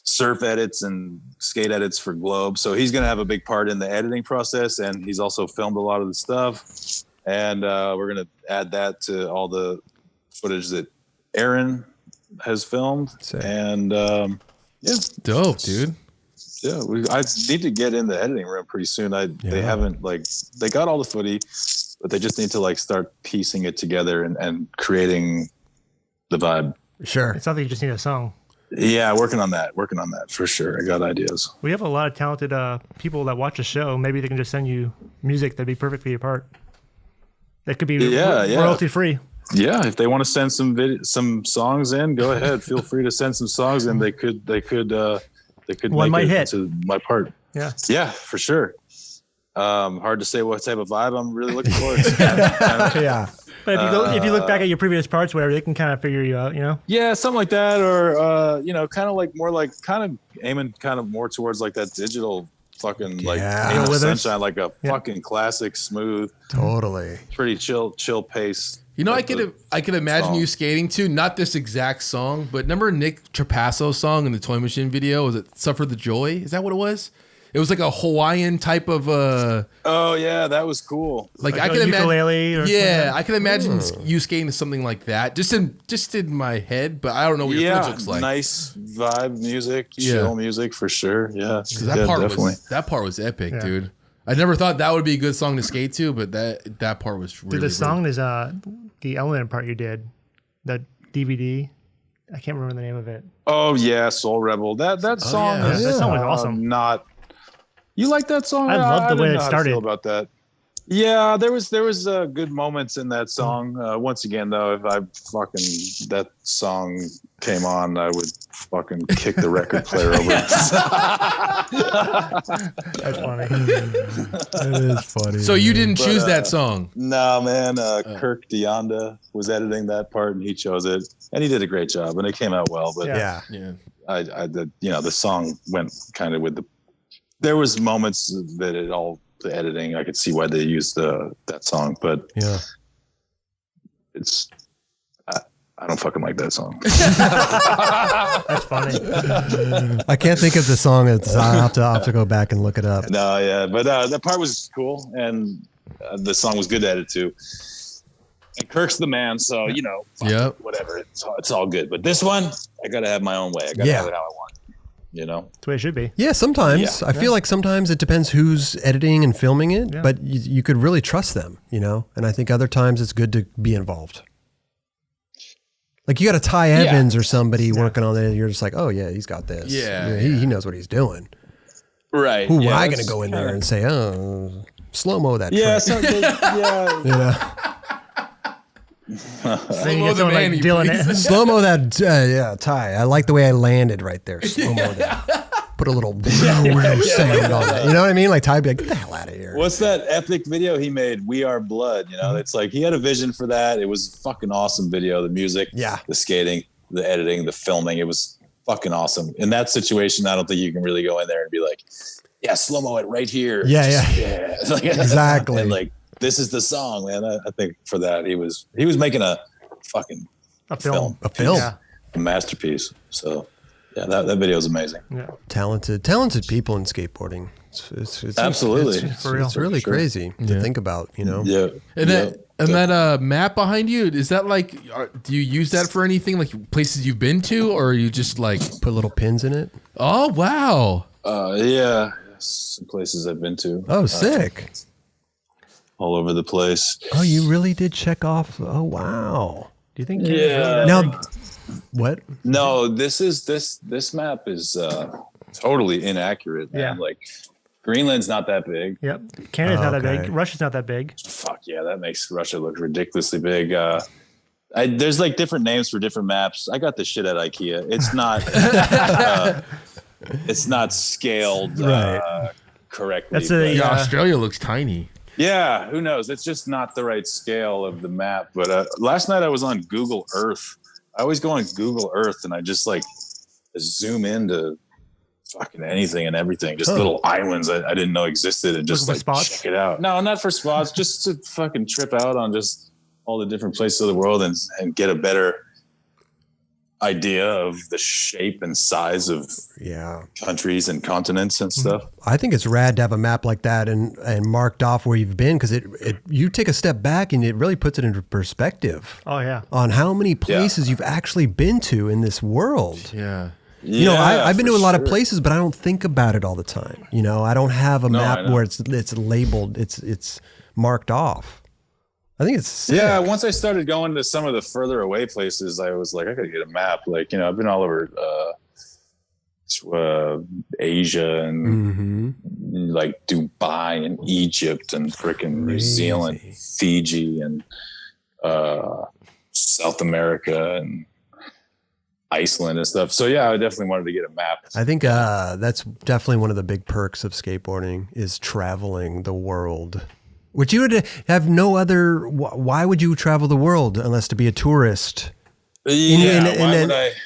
surf edits and skate edits for Globe. So he's going to have a big part in the editing process. And he's also filmed a lot of the stuff. And we're going to add that to all the footage that Aaron has filmed. Sick. And yeah. Dope, dude. Yeah, I need to get in the editing room pretty soon. They haven't they got all the footage, but they just need to start piecing it together and creating the vibe. Sure. It's something you just need a song. Yeah, working on that for sure. I got ideas. We have a lot of talented people that watch the show. Maybe they can just send you music that'd be perfect for your part. That could be royalty free. Yeah, if they want to send some songs in, go ahead. Feel free to send some songs in. They could One might hit to my part. Yeah, for sure. Hard to say what type of vibe I'm really looking for. Yeah. But if you look back at your previous parts, whatever, they can kind of figure you out, Yeah, something like that, or kind of aiming kind of more towards that digital fucking sunshine, a fucking classic, smooth, totally pretty chill pace. I could imagine you skating too. Not this exact song, but remember Nick Trapasso's song in the Toy Machine video? Was it "Suffer the Joy"? Is that what it was? It was like a Hawaiian type of. Oh yeah, that was cool. Like I could imagine. Yeah, I could imagine you skating to something like that. Just in my head, but I don't know what your footage looks like. Nice vibe music, chill music for sure. Yeah, that part was epic, dude. I never thought that would be a good song to skate to, but that part was really. Dude, the song is the element part you did, the DVD. I can't remember the name of it. Oh yeah, Soul Rebel. That song. Yeah. That song was awesome. You like that song? I love the way it started. How to feel about that. Yeah, there was good moments in that song. Once again, though, if that song came on, I would fucking kick the record player over. That's funny. It is funny. So you didn't choose that song? No, man. Kirk Deonda was editing that part, and he chose it, and he did a great job, and it came out well. But I did. The song went kind of with the. There was moments that the editing, I could see why they used that song, but I don't fucking like that song. That's funny. I can't think of the song. I'll have to go back and look it up. No, yeah, but that part was cool, and the song was good to edit too. And Kirk's the man, so whatever. It's all good. But this one, I gotta have my own way. I gotta have it how I want. That's the way it should be. Yeah, sometimes. I feel like sometimes it depends who's editing and filming it, but you could really trust them, And I think other times it's good to be involved. Like you got a Ty Evans or somebody working on it, you're just like, oh yeah, he's got this. Yeah. He knows what he's doing. Right. Who am I going to go in there and say, oh, slow-mo that track. Slow-mo the man, slow-mo that, Ty. I like the way I landed right there. Slow-mo that. Put a little sound on that. You know what I mean? Like Ty be like, get the hell out of here. What's that epic video he made? We Are Blood. It's like he had a vision for that. It was a fucking awesome video. The music, the skating, the editing, the filming. It was fucking awesome. In that situation, I don't think you can really go in there and be like, yeah, slow-mo it right here. Yeah. Exactly. And this is the song, man. I think for that he was making a fucking film. A masterpiece. So yeah, that video is amazing. Yeah. Talented people in skateboarding. It's absolutely it's really crazy to think about, Yeah. And that map behind you, is that do you use that for anything, like places you've been to, or are you just put little pins in it? Oh wow. Yeah, some places I've been to. Oh, sick. All over the place. Oh, you really did check off. Oh, wow. Do you think? Now, what? No, this map is totally inaccurate. Man. Yeah. Greenland's not that big. Yep. Canada's not that big. Russia's not that big. Fuck yeah, that makes Russia look ridiculously big. There's different names for different maps. I got this shit at IKEA. It's not. It's not scaled correctly. Australia looks tiny. Yeah, who knows? It's just not the right scale of the map. But last night I was on Google Earth. I always go on Google Earth and I just zoom into fucking anything and everything. Just little islands I didn't know existed and just check it out. No, not for spots. Just to fucking trip out on just all the different places of the world and get a better idea of the shape and size of countries and continents and stuff. I think it's rad to have a map like that and marked off where you've been, because you take a step back and it really puts it into perspective. Oh yeah, on how many places you've actually been to in this world. Yeah. You know, I've been to a lot of places, but I don't think about it all the time. You know, I don't have a map where it's labeled, it's marked off. I think it's sick. Yeah. Once I started going to some of the further away places, I was like, I gotta get a map. Like, you know, I've been all over Asia and like Dubai and Egypt and freaking New Zealand, Fiji and South America and Iceland and stuff. So yeah, I definitely wanted to get a map. I think that's definitely one of the big perks of skateboarding is traveling the world. Which you would have no other. Why would you travel the world unless to be a tourist in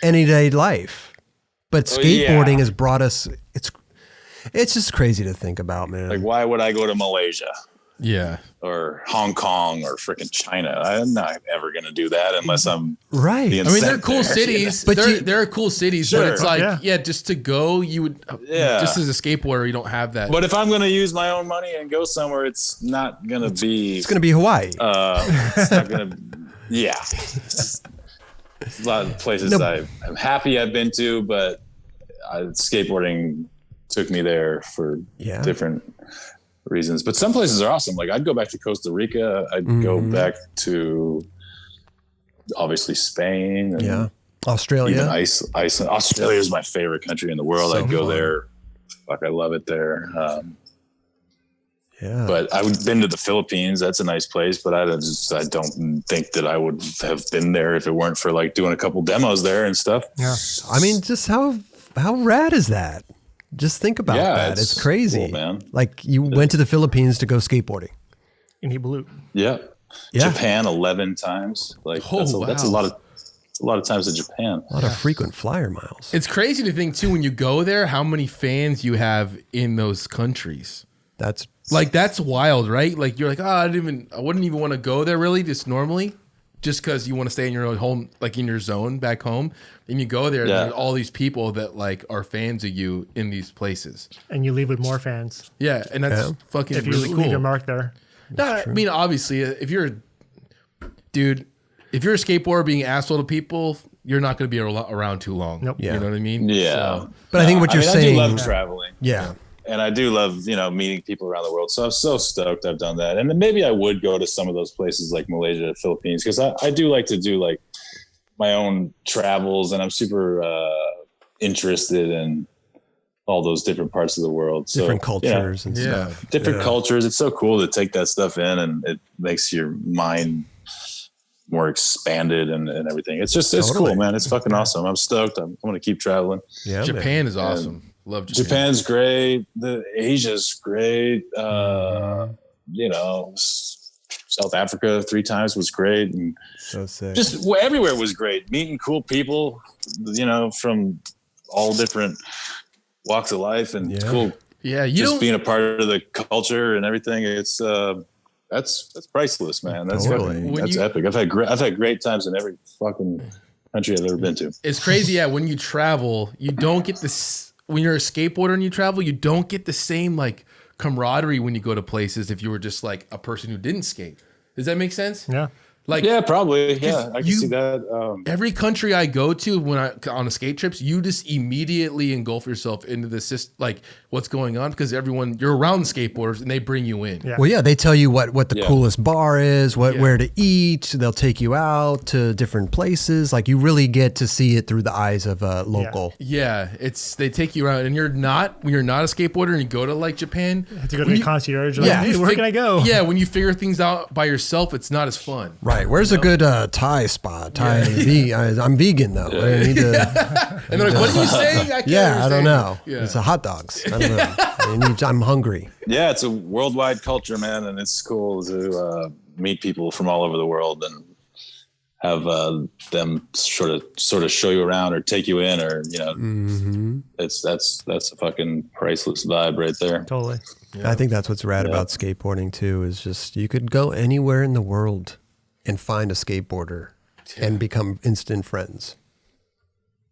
everyday life? But skateboarding has brought us. It's just crazy to think about, man. Like, why would I go to Malaysia? Yeah. Or Hong Kong or freaking China. I'm not ever going to do that unless I'm right. I mean, they're cool cities, but there are cool cities, but it's like, just to go, you would, just as a skateboarder, you don't have that. But if I'm going to use my own money and go somewhere, it's not going to be. It's going to be Hawaii. It's not going to. Yeah. A lot of places I'm happy I've been to, but skateboarding took me there for different reasons. But some places are awesome. Like, I'd go back to Costa Rica. I'd go back to obviously Spain. And Australia. Even Iceland. Australia is my favorite country in the world. So I'd go there. Fuck, I love it there. But I've been to the Philippines. That's a nice place, but I don't think that I would have been there if it weren't for like doing a couple demos there and stuff. Yeah. I mean, just how rad is that? Just think about that. It's crazy. Cool, man. Like, you went to the Philippines to go skateboarding. And he blew. Yeah. Japan 11 times. Like, that's a lot of times in Japan. A lot of frequent flyer miles. It's crazy to think too, when you go there, how many fans you have in those countries. That's wild, right? Like, you're like, I wouldn't even want to go there really, just normally, just because you want to stay in your own home, like in your zone back home. And you go there, and there's all these people that like are fans of you in these places. And you leave with more fans. Yeah, and that's fucking if really you cool. Leave your mark there. No, I mean, obviously, if you're a skateboarder being an asshole to people, you're not going to be around too long. Nope. You know what I mean? Yeah. So, but I think what you're saying. I do love traveling. Yeah. And I do love, meeting people around the world. So I'm so stoked I've done that. And then maybe I would go to some of those places like Malaysia, Philippines, because I do like to do like my own travels, and I'm super interested in all those different parts of the world. So, different cultures and stuff. Different cultures. It's so cool to take that stuff in, and it makes your mind more expanded and everything. It's cool, man. It's fucking awesome. I'm stoked. I'm going to keep traveling. Yeah, Japan is awesome. Love Japan. Japan's great. Asia's great. South Africa 3 times was great, and so sick. Just everywhere was great. Meeting cool people, from all different walks of life, and it's cool. Yeah, being a part of the culture and everything. It's that's priceless, man. That's epic. I've had great times in every fucking country I've ever been to. It's crazy. Yeah, when you travel, you don't get this. When you're a skateboarder and you travel, you don't get the same like camaraderie when you go to places if you were just like a person who didn't skate. Does that make sense? Yeah. Like, yeah, probably. Yeah, I can see that. Every country I go to on a skate trips, you just immediately engulf yourself into this, like what's going on, because you're around skateboarders and they bring you in. Yeah. Well, they tell you what the coolest bar is, where to eat. They'll take you out to different places. Like, you really get to see it through the eyes of a local. Yeah, they take you around, and when you're not a skateboarder and you go to like Japan, you have to go to the concierge. Like, hey, where can I go? Yeah, when you figure things out by yourself, it's not as fun. Right. Where's a good Thai spot? I'm vegan though. I need to, and they're like, "What are you saying?" I don't know. Yeah. It's a hot dogs. I don't know. I'm hungry. Yeah, it's a worldwide culture, man, and it's cool to meet people from all over the world and have them sort of show you around or take you in, or that's a fucking priceless vibe right there. Totally. Yeah. I think that's what's rad about skateboarding too. Is just you could go anywhere in the world and find a skateboarder and become instant friends.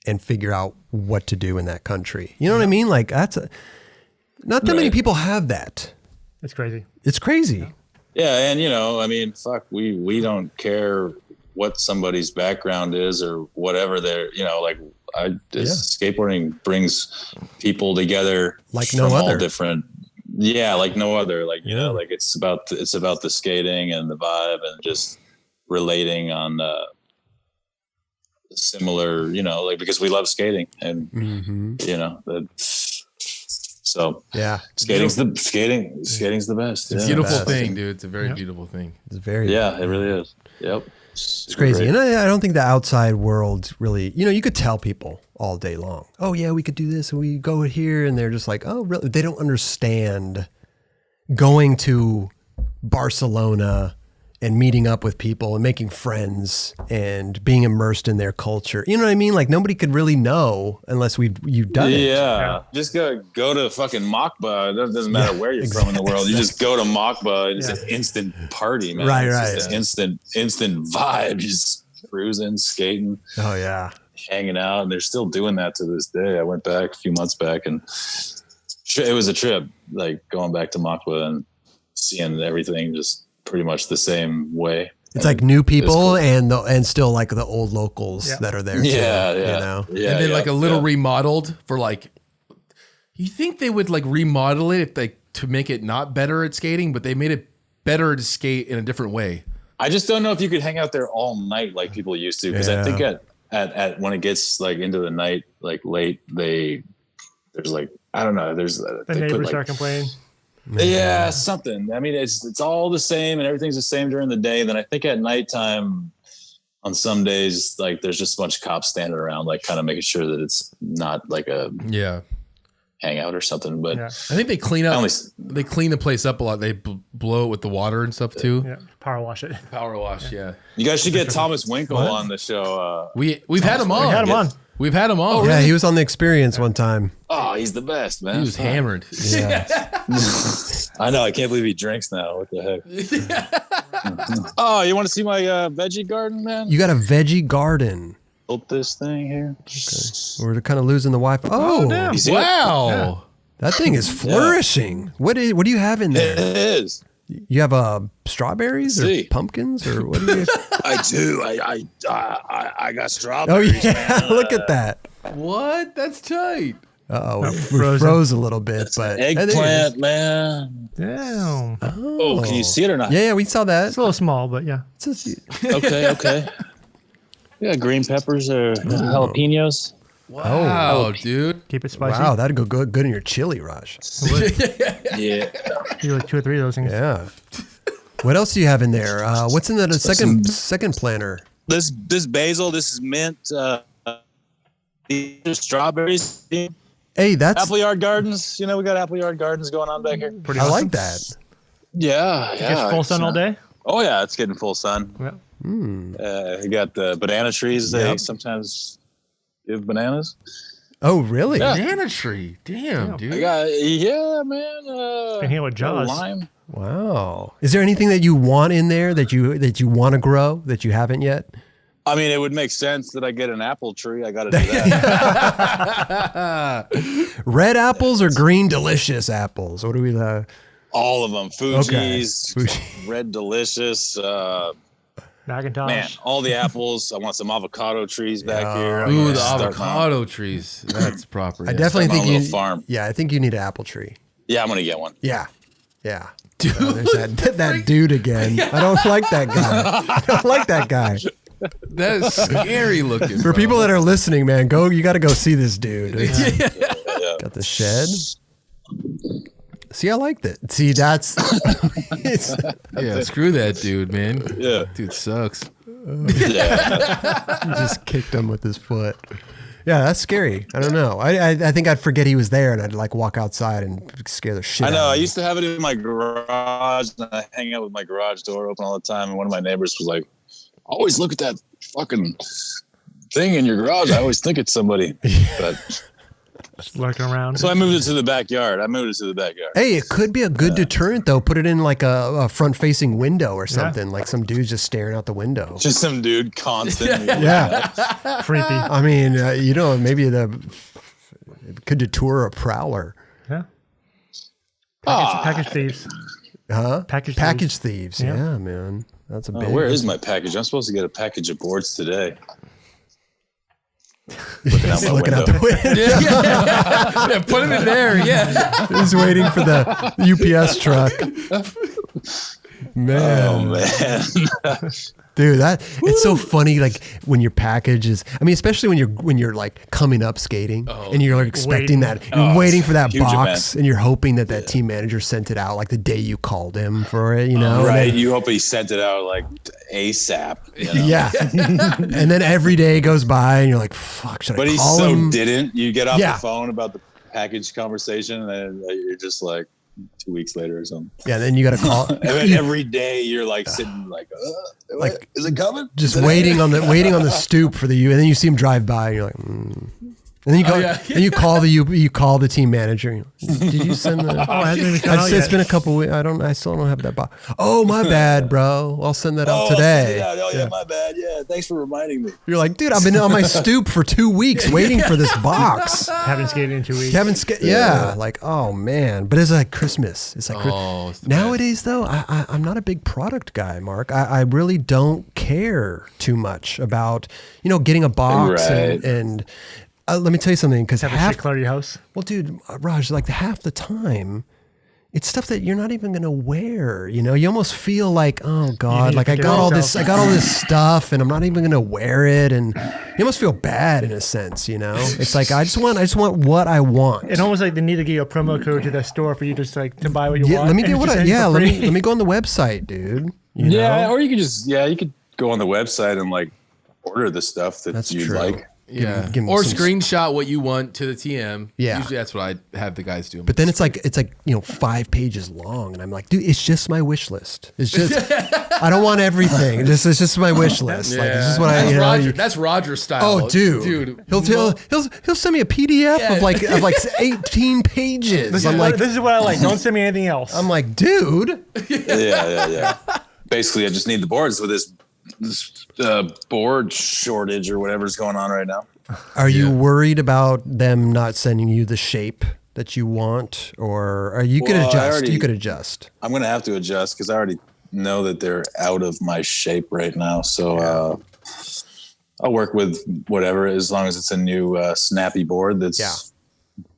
and figure out what to do in that country. You know what I mean? Like not that many people have that. It's crazy. It's crazy. Yeah. And, I mean, fuck, we don't care what somebody's background is or whatever they're, skateboarding brings people together like no other. All different. Yeah. Like no other, like, like it's about the skating and the vibe and just relating on, similar, because we love skating and, so yeah, skating's the best. It's a beautiful thing, dude. It's a very beautiful thing. It's very, it really is. Yep. It's crazy. Great. And I don't think the outside world really, you could tell people all day long, oh yeah, we could do this and we go here. And they're just like, oh really? They don't understand going to Barcelona and meeting up with people and making friends and being immersed in their culture. You know what I mean? Like nobody could really know unless you've done it. Yeah. Just go to fucking Makba. It doesn't matter where you're from in the world. You just go to Makba. It's an instant party, man. Right. It's just an instant vibe. Just cruising, skating. Oh yeah. Hanging out. And they're still doing that to this day. I went back a few months back and it was a trip, like going back to Makba and seeing everything just pretty much the same way. It's like new people cool. and still like the old locals that are there. Yeah, too, yeah. And then like a little remodeled for like, you think they would like remodel it if they to make it not better at skating, but they made it better to skate in a different way. I just don't know if you could hang out there all night like people used to, because I think at when it gets like into the night, like late, there's like, I don't know, there's the neighbors start complaining. Yeah, something. I mean, it's all the same and everything's the same during the day. Then I think at nighttime on some days, like there's just a bunch of cops standing around, like kind of making sure that it's not like a hangout or something. But I think they clean up. They clean the place up a lot. They blow it with the water and stuff too. Yeah, power wash it. Power wash. Yeah. You guys should get Thomas Winkle on the show. We've had him on. We've had him on. Oh, really? Yeah, he was on The Experience one time. Oh, he's the best, man. He was hammered. Yeah. I know. I can't believe he drinks now. What the heck? Oh, you want to see my veggie garden, man? You got a veggie garden. Built this thing here. Okay. We're kind of losing the Wi-Fi. Oh, damn. Wow. Yeah. That thing is flourishing. What do you have in there? It is. You have strawberries or pumpkins or what do you? I do. I got strawberries. Oh yeah, man. Look at that. What? That's tight. We froze a little bit, but eggplant, man. Damn. Oh, can you see it or not? Yeah, we saw that. It's a little small, but yeah. Okay. Yeah, green peppers or jalapenos. Wow, dude. Keep it spicy. Wow, that'd go good in your chili, Raj. Yeah. You like 2 or 3 of those things. Yeah. What else do you have in there? What's in that second planter? This basil. This is mint. These are strawberries. Hey, that's Appleyard Gardens. We got Appleyard Gardens going on back here. Pretty I awesome. like that. Yeah. Gets full sun all day. Oh yeah, it's getting full sun. Yeah. You got the banana trees. They sometimes give bananas. Oh really? Yeah. Banana tree. Damn, dude. I got man. Been here with Jaws. Lime. Wow. Is there anything that you want in there that you want to grow that you haven't yet? I mean, it would make sense that I get an apple tree. I got to do that. Red apples or green delicious apples? What do we All of them. Fuji's, Okay. Red Delicious. Macintosh. Man, all the apples. I want some avocado trees back here. Ooh, the avocado trees. That's proper. I definitely think you farm. Yeah, I think you need an apple tree. Yeah, I'm gonna get one. Yeah. Dude, there's that dude again. I don't like that guy. That is scary looking. For people that are listening, man, you got to go see this dude. Got the shed. See, I like that. See, that's screw that dude, man. Yeah, dude sucks. He just kicked him with his foot. Yeah, that's scary. I don't know. I think I'd forget he was there and I'd like walk outside and scare the shit out of me. I used to have it in my garage and I hang out with my garage door open all the time. And one of my neighbors was like, always look at that fucking thing in your garage. I always think it's somebody. But Just lurking around. So I moved it to the backyard. Hey, it could be a good deterrent though. Put it in like a front-facing window or something. Like some dude just staring out the window. Just some dude constantly. Creepy. I mean, maybe it could deter a prowler. Yeah. Package thieves. Huh? Package thieves. Yeah, man. That's a big. Where is my package? I'm supposed to get a package of boards today. Looking out the window. Yeah, put him in there. Yeah. He's waiting for the UPS truck. Man. Oh, man. Dude, it's so funny. Like when your package is, especially when you're like coming up skating and you're like expecting you're waiting for that box and you're hoping that team manager sent it out like the day you called him for it, Right. Then, you hope he sent it out like ASAP. Yeah. And then every day goes by and you're like, fuck, should I call him? But he didn't. You get off the phone about the package conversation and you're just like, 2 weeks later or something. Yeah, then you got to call. Every day you're like sitting like is it coming? Just waiting on the stoop for and then you see him drive by and you're like, And then you go, and you call the team manager. Did you send the? It's been a couple weeks. I still don't have that box. Oh, my bad, bro. I'll send that out today. Yeah, my bad. Yeah, thanks for reminding me. You're like, dude, I've been on my stoop for 2 weeks waiting for this box. Haven't skated in 2 weeks. Like, oh man. But it's like Christmas. It's like nowadays though. I'm not a big product guy, Mark. I really don't care too much about getting a box and let me tell you something, because clear your house. Well, dude, Raj, like half the time, it's stuff that you're not even gonna wear. You almost feel like, oh God, like I got all this stuff, and I'm not even gonna wear it, and you almost feel bad in a sense. It's like I just want what I want. It's almost like they need to give you a promo code to that store for you just like to buy what you want. Let me get let me go on the website, dude. Or you could just you could go on the website and like order the stuff that you'd like. Yeah, or screenshot what you want to the TM. Yeah, usually that's what I have the guys do. But then it's like 5 pages long, and I'm like, dude, it's just my wish list. It's just I don't want everything. It's just my wish list. Like it's just what that's Roger style. Oh, dude, he'll send me a PDF of like 18 pages. This is what I like. Don't send me anything else. I'm like, dude. Yeah. Basically, I just need the boards with this board shortage or whatever's going on right now. Are you worried about them not sending you the shape that you want, or you could adjust? You could adjust. I'm going to have to adjust because I already know that they're out of my shape right now. So I'll work with whatever, as long as it's a new snappy board that's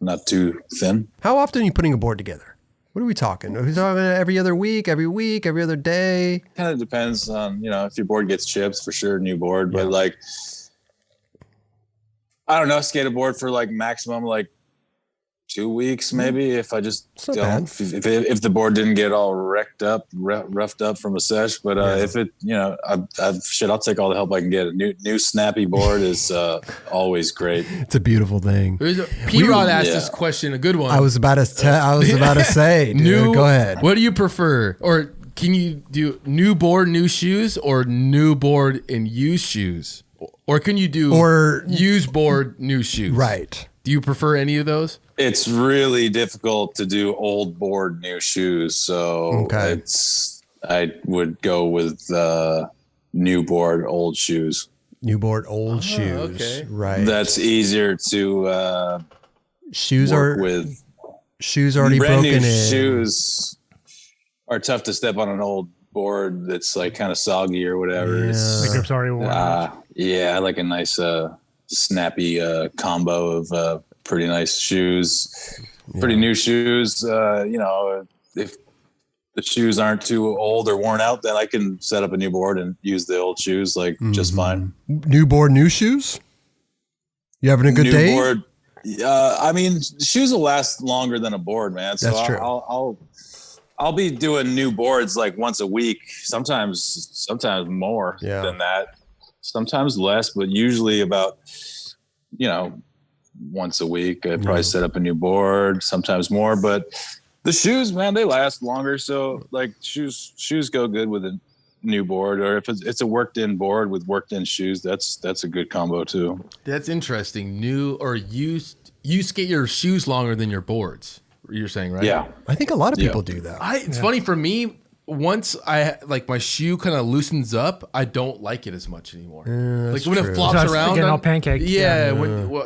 not too thin. How often are you putting a board together? What are we talking? Are we talking every other week, every other day? Kind of depends on, if your board gets chips, for sure, new board. But like, I don't know, skate a board for like maximum like 2 weeks, maybe, if I just don't, if the board didn't get all roughed up from a sesh. But if it, I'll take all the help I can get. A new snappy board is always great. It's a beautiful thing. P-Rod asked this question, a good one. I was about to say, dude, go ahead. What do you prefer? Or can you do new board, new shoes, or new board and used shoes? Or can you do used board, new shoes? Right. Do you prefer any of those? It's really difficult to do old board, new shoes. So I would go with new board, old shoes. New board, old shoes. Okay. Right. That's easier to shoes work with. Shoes already brand broken new in. Shoes are tough to step on an old board that's like kind of soggy or whatever. Yeah. The grip's already worn. I like a nice snappy combo of pretty nice shoes, pretty new shoes. If the shoes aren't too old or worn out, then I can set up a new board and use the old shoes just fine. New board, new shoes? You having a good day? New board. Shoes will last longer than a board, man. So that's true. I'll be doing new boards like once a week, sometimes more than that. Sometimes less, but usually about, once a week. I'd probably set up a new board, sometimes more. But the shoes, man, they last longer. So like shoes go good with a new board, or if it's a worked in board with worked in shoes, that's a good combo too. That's interesting. New or used. You skate your shoes longer than your boards. You're saying, right? Yeah, I think a lot of people do that. It's funny for me. Once I like my shoe kind of loosens up, I don't like it as much anymore. Like when it flops around, getting all pancaked. Yeah,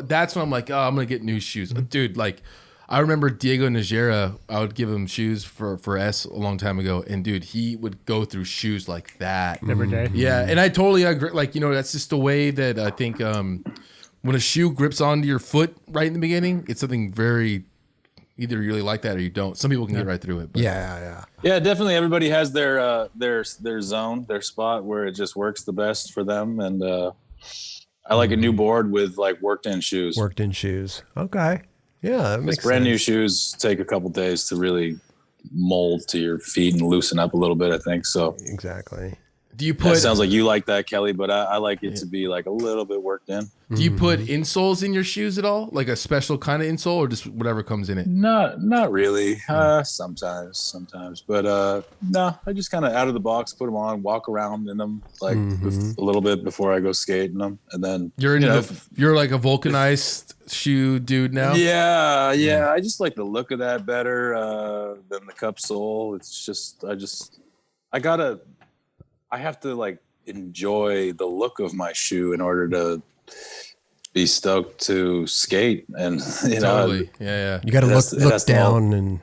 that's when I'm like, oh, I'm gonna get new shoes, dude. Like I remember Diego Najera. I would give him shoes for S a long time ago, and dude, he would go through shoes like that every day. Yeah, and I totally agree. Like that's just the way that I think. When a shoe grips onto your foot right in the beginning, it's something very. Either you really like that or you don't. Some people can get right through it. But. Yeah. Yeah, definitely. Everybody has their zone, their spot where it just works the best for them. And I like a new board with like worked in shoes. Worked in shoes. Okay. Yeah, that makes brand sense. new shoes take a couple days to really mold to your feet and loosen up a little bit, I think. So exactly. Do you put? That sounds like you like that, Kelly, but I like it to be like a little bit worked in. Do you put insoles in your shoes at all? Like a special kind of insole, or just whatever comes in it? Not really. Sometimes, but no. I just kind of out of the box, put them on, walk around in them like a little bit before I go skate in them, and then you're like a vulcanized shoe dude now. Yeah. I just like the look of that better than the cup sole. It's just I have to like enjoy the look of my shoe in order to be stoked to skate, and you know, you got to look down and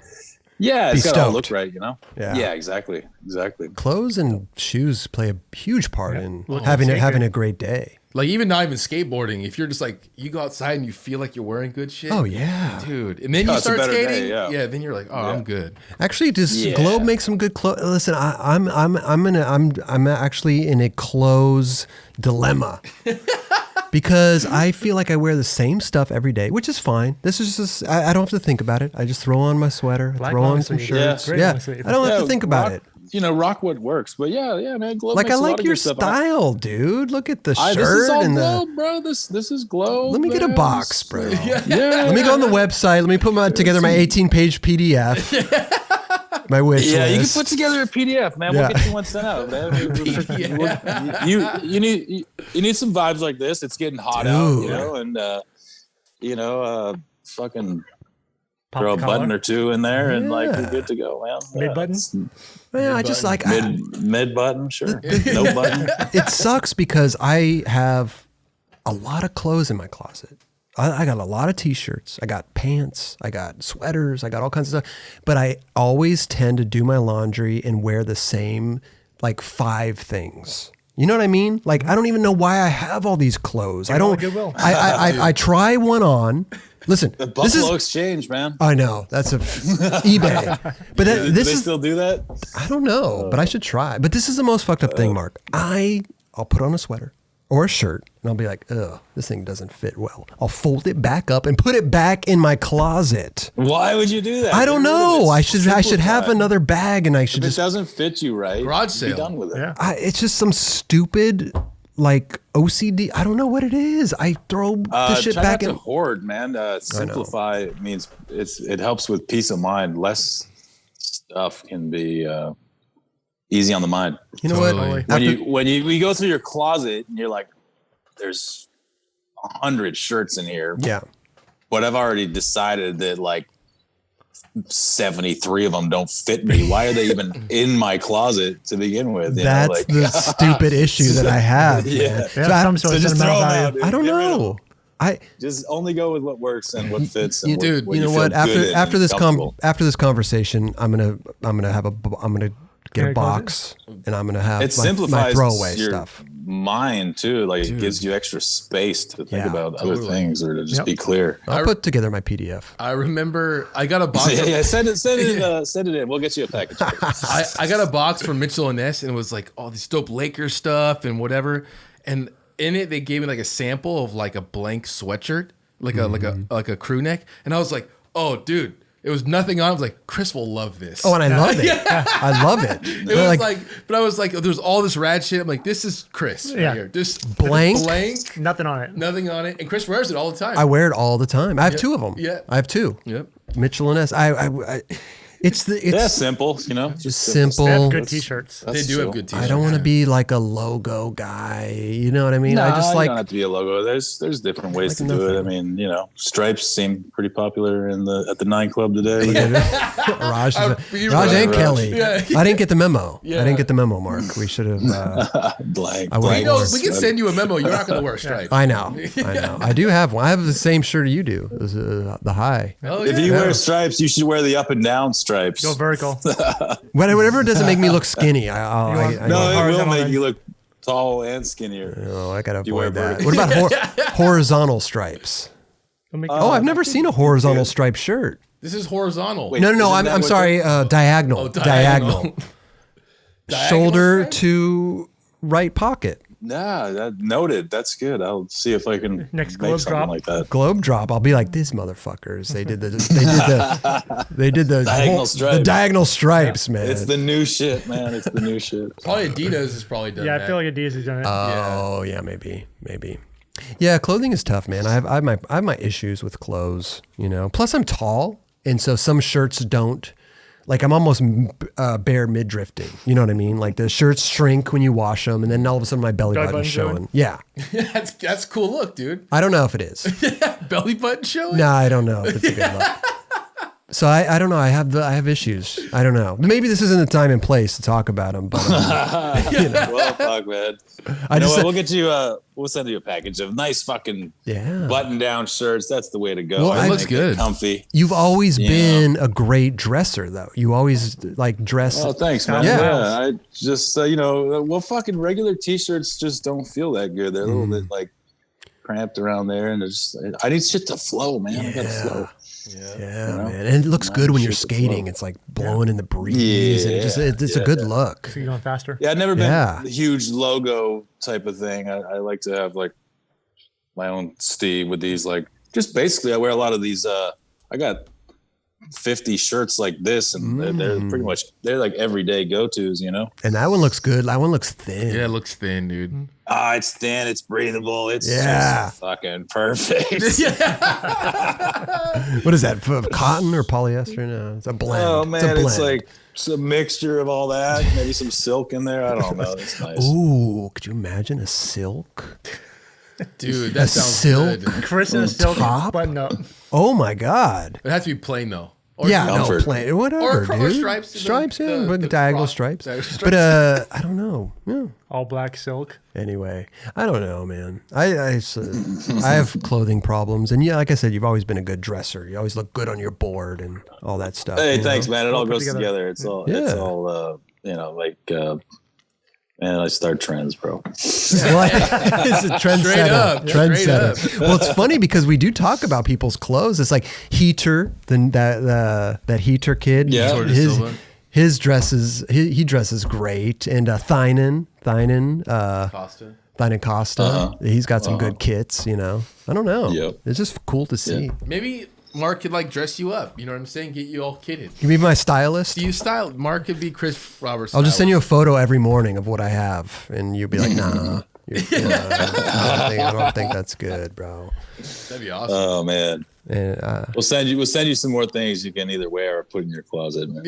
it's got to look right, Yeah, exactly. Clothes and shoes play a huge part in having a great day. Like even not even skateboarding, if you're just like you go outside and you feel like you're wearing good shit. Oh yeah, dude. And then you start skating. Day, then you're like, I'm good. Actually, does Globe make some good clothes? Listen, I'm actually in a clothes dilemma. Because I feel like I wear the same stuff every day, which is fine. This is just, I don't have to think about it. I just throw on my sweater, throw on some shirts. Yeah. I don't have to think about it. Rock what works. But man, Globe like makes I like your style, dude. Look at the shirt. This is all and Globe, bro. This is Globe. Let me get a box, bro. Let me go on the website. Let me put together my 18-page PDF. My wish list. You can put together a PDF, man. We'll get you one sent out, man. You need some vibes like this. It's getting hot out, and fucking throw a button or two in there, and like we're good to go, man. Mid buttons. Man, I just like mid button, sure. No button. It sucks because I have a lot of clothes in my closet. I got a lot of t-shirts. I got pants. I got sweaters. I got all kinds of stuff. But I always tend to do my laundry and wear the same like 5 things. You know what I mean? Like I don't even know why I have all these clothes. I don't. I try one on. Listen, the Buffalo Exchange, man. I know that's eBay. But do they still do that? I don't know, but I should try. But this is the most fucked up thing, Mark. I'll put on a sweater or a shirt, and I'll be like, ugh, this thing doesn't fit well. I'll fold it back up and put it back in my closet. Why would you do that? I don't know. I should have another bag, and I should if it doesn't fit you right, garage sale. Be done with it. Yeah. It's just some stupid like OCD. I don't know what it is. I throw the shit back in. To hoard, man. Simplify means it helps with peace of mind. Less stuff can be easy on the mind. You know what? When you go through your closet and you're like, there's 100 shirts in here. Yeah. But I've already decided that like 73 of them don't fit me. Why are they even in my closet to begin with? That's the stupid issue that I have. Yeah. So just throw them out, dude. I don't know. I just only go with what works and what fits. And dude, you know what? After this conversation, I'm gonna get a box and I'm gonna have my throwaway stuff. Mind too, like it gives you extra space to think about other things or to just be clear. I'll put together my PDF. I remember I got a box. Send it in. We'll get you a package. I got a box from Mitchell and Ness, and it was like all this dope Lakers stuff and whatever. And in it, they gave me like a sample of like a blank sweatshirt, like a crew neck, and I was like, oh, dude. It was nothing on. I was like, Chris will love this. Oh, and I love it. I love it. It was but I was like, there's all this rad shit. I'm like, this is Chris right here. Just blank, nothing on it. Nothing on it. And Chris wears it all the time. I wear it all the time. I have 2 of them. Yeah. I have 2. Yep. Mitchell and S. It's simple, you know, just simple. They have good t-shirts. They do have good t-shirts. I don't want to be like a logo guy. You know what I mean? No, I just you don't have to be a logo. There's different ways to do it. I mean, you know, stripes seem pretty popular at the 9 Club today. Raj and Kelly. Yeah. I didn't get the memo. I didn't get the memo, Mark. We should have. Blank. We can send you a memo. You're not going to wear stripes. I know. I do have one. I have the same shirt you do. The high. Oh, if you wear stripes, you should wear the up and down stripes. Go vertical. Whatever doesn't make me look skinny. It will make you look tall and skinnier. Oh, I gotta avoid that. What about horizontal stripes? I've never seen a horizontal striped shirt. This is horizontal. Wait, no. I'm sorry. Diagonal. Oh, diagonal. Shoulder to right pocket. Nah, noted. That's good. I'll see if I can next make something drop. like that. Globe drop. I'll be like, these motherfuckers. They did the diagonal stripes, man. It's the new shit, man. It's the new shit. Probably Adidas has probably done that. I feel like Adidas has done it. Oh yeah, maybe. Yeah, clothing is tough, man. I have my issues with clothes, you know. Plus, I'm tall, and so some shirts don't. Like I'm almost bare midrifting. You know what I mean? Like the shirts shrink when you wash them, and then all of a sudden my belly button's showing. Yeah, that's a cool look, dude. I don't know if it is. Belly button showing? No, I don't know if it's a good look. So I don't know. I have issues. I don't know. Maybe this isn't the time and place to talk about them. But you know. Well, fuck, man. We'll get you. We'll send you a package of nice fucking button-down shirts. That's the way to go. Well, it looks good, comfy. You've always been a great dresser, though. You always like dress. Oh, thanks, man. Yeah, I just fucking regular t-shirts just don't feel that good. They're a little bit like cramped around there, and I need shit to flow, man. I gotta flow. Yeah, man, and it looks good when you're skating. It's like blowing in the breeze, and it's a good look. So you're going faster. Yeah, I've never been a huge logo type of thing. I like to have like my own Steve with these. Like, just basically, I wear a lot of these. I got 50 shirts like this, and they're pretty much like everyday go-tos, you know. And that one looks good. That one looks thin. Yeah, it looks thin, dude. It's thin. It's breathable. It's just fucking perfect. What is that? Cotton or polyester? No, it's a blend. Oh man, it's like a mixture of all that. Maybe some silk in there. I don't know. It's nice. Ooh, could you imagine a silk? Dude, that sounds good. Chris in a silk button up. Oh my God. It has to be plain though. Or plain, whatever, or dude. Stripes, the diagonal stripes. But I don't know. Yeah. All black silk. Anyway, I don't know, man. I have clothing problems, and like I said, you've always been a good dresser. You always look good on your board and all that stuff. Hey, thanks, man. It all goes together. It's all like. Man, I start trends, bro. It's a trendsetter. Well, it's funny because we do talk about people's clothes. It's like Heater, that Heater kid. Yeah, his dresses. He dresses great, and Thinan Costa. He's got some good kits. You know, I don't know. Yep. It's just cool to see. Yeah. Maybe Mark could like dress you up. You know what I'm saying? Get you all kitted. You be my stylist? Do you style? Mark could be Chris Roberts. I'll just send you a photo every morning of what I have, and you'll be like, nah. I don't think that's good, bro. That'd be awesome. Oh man. And, we'll send you some more things you can either wear or put in your closet, man.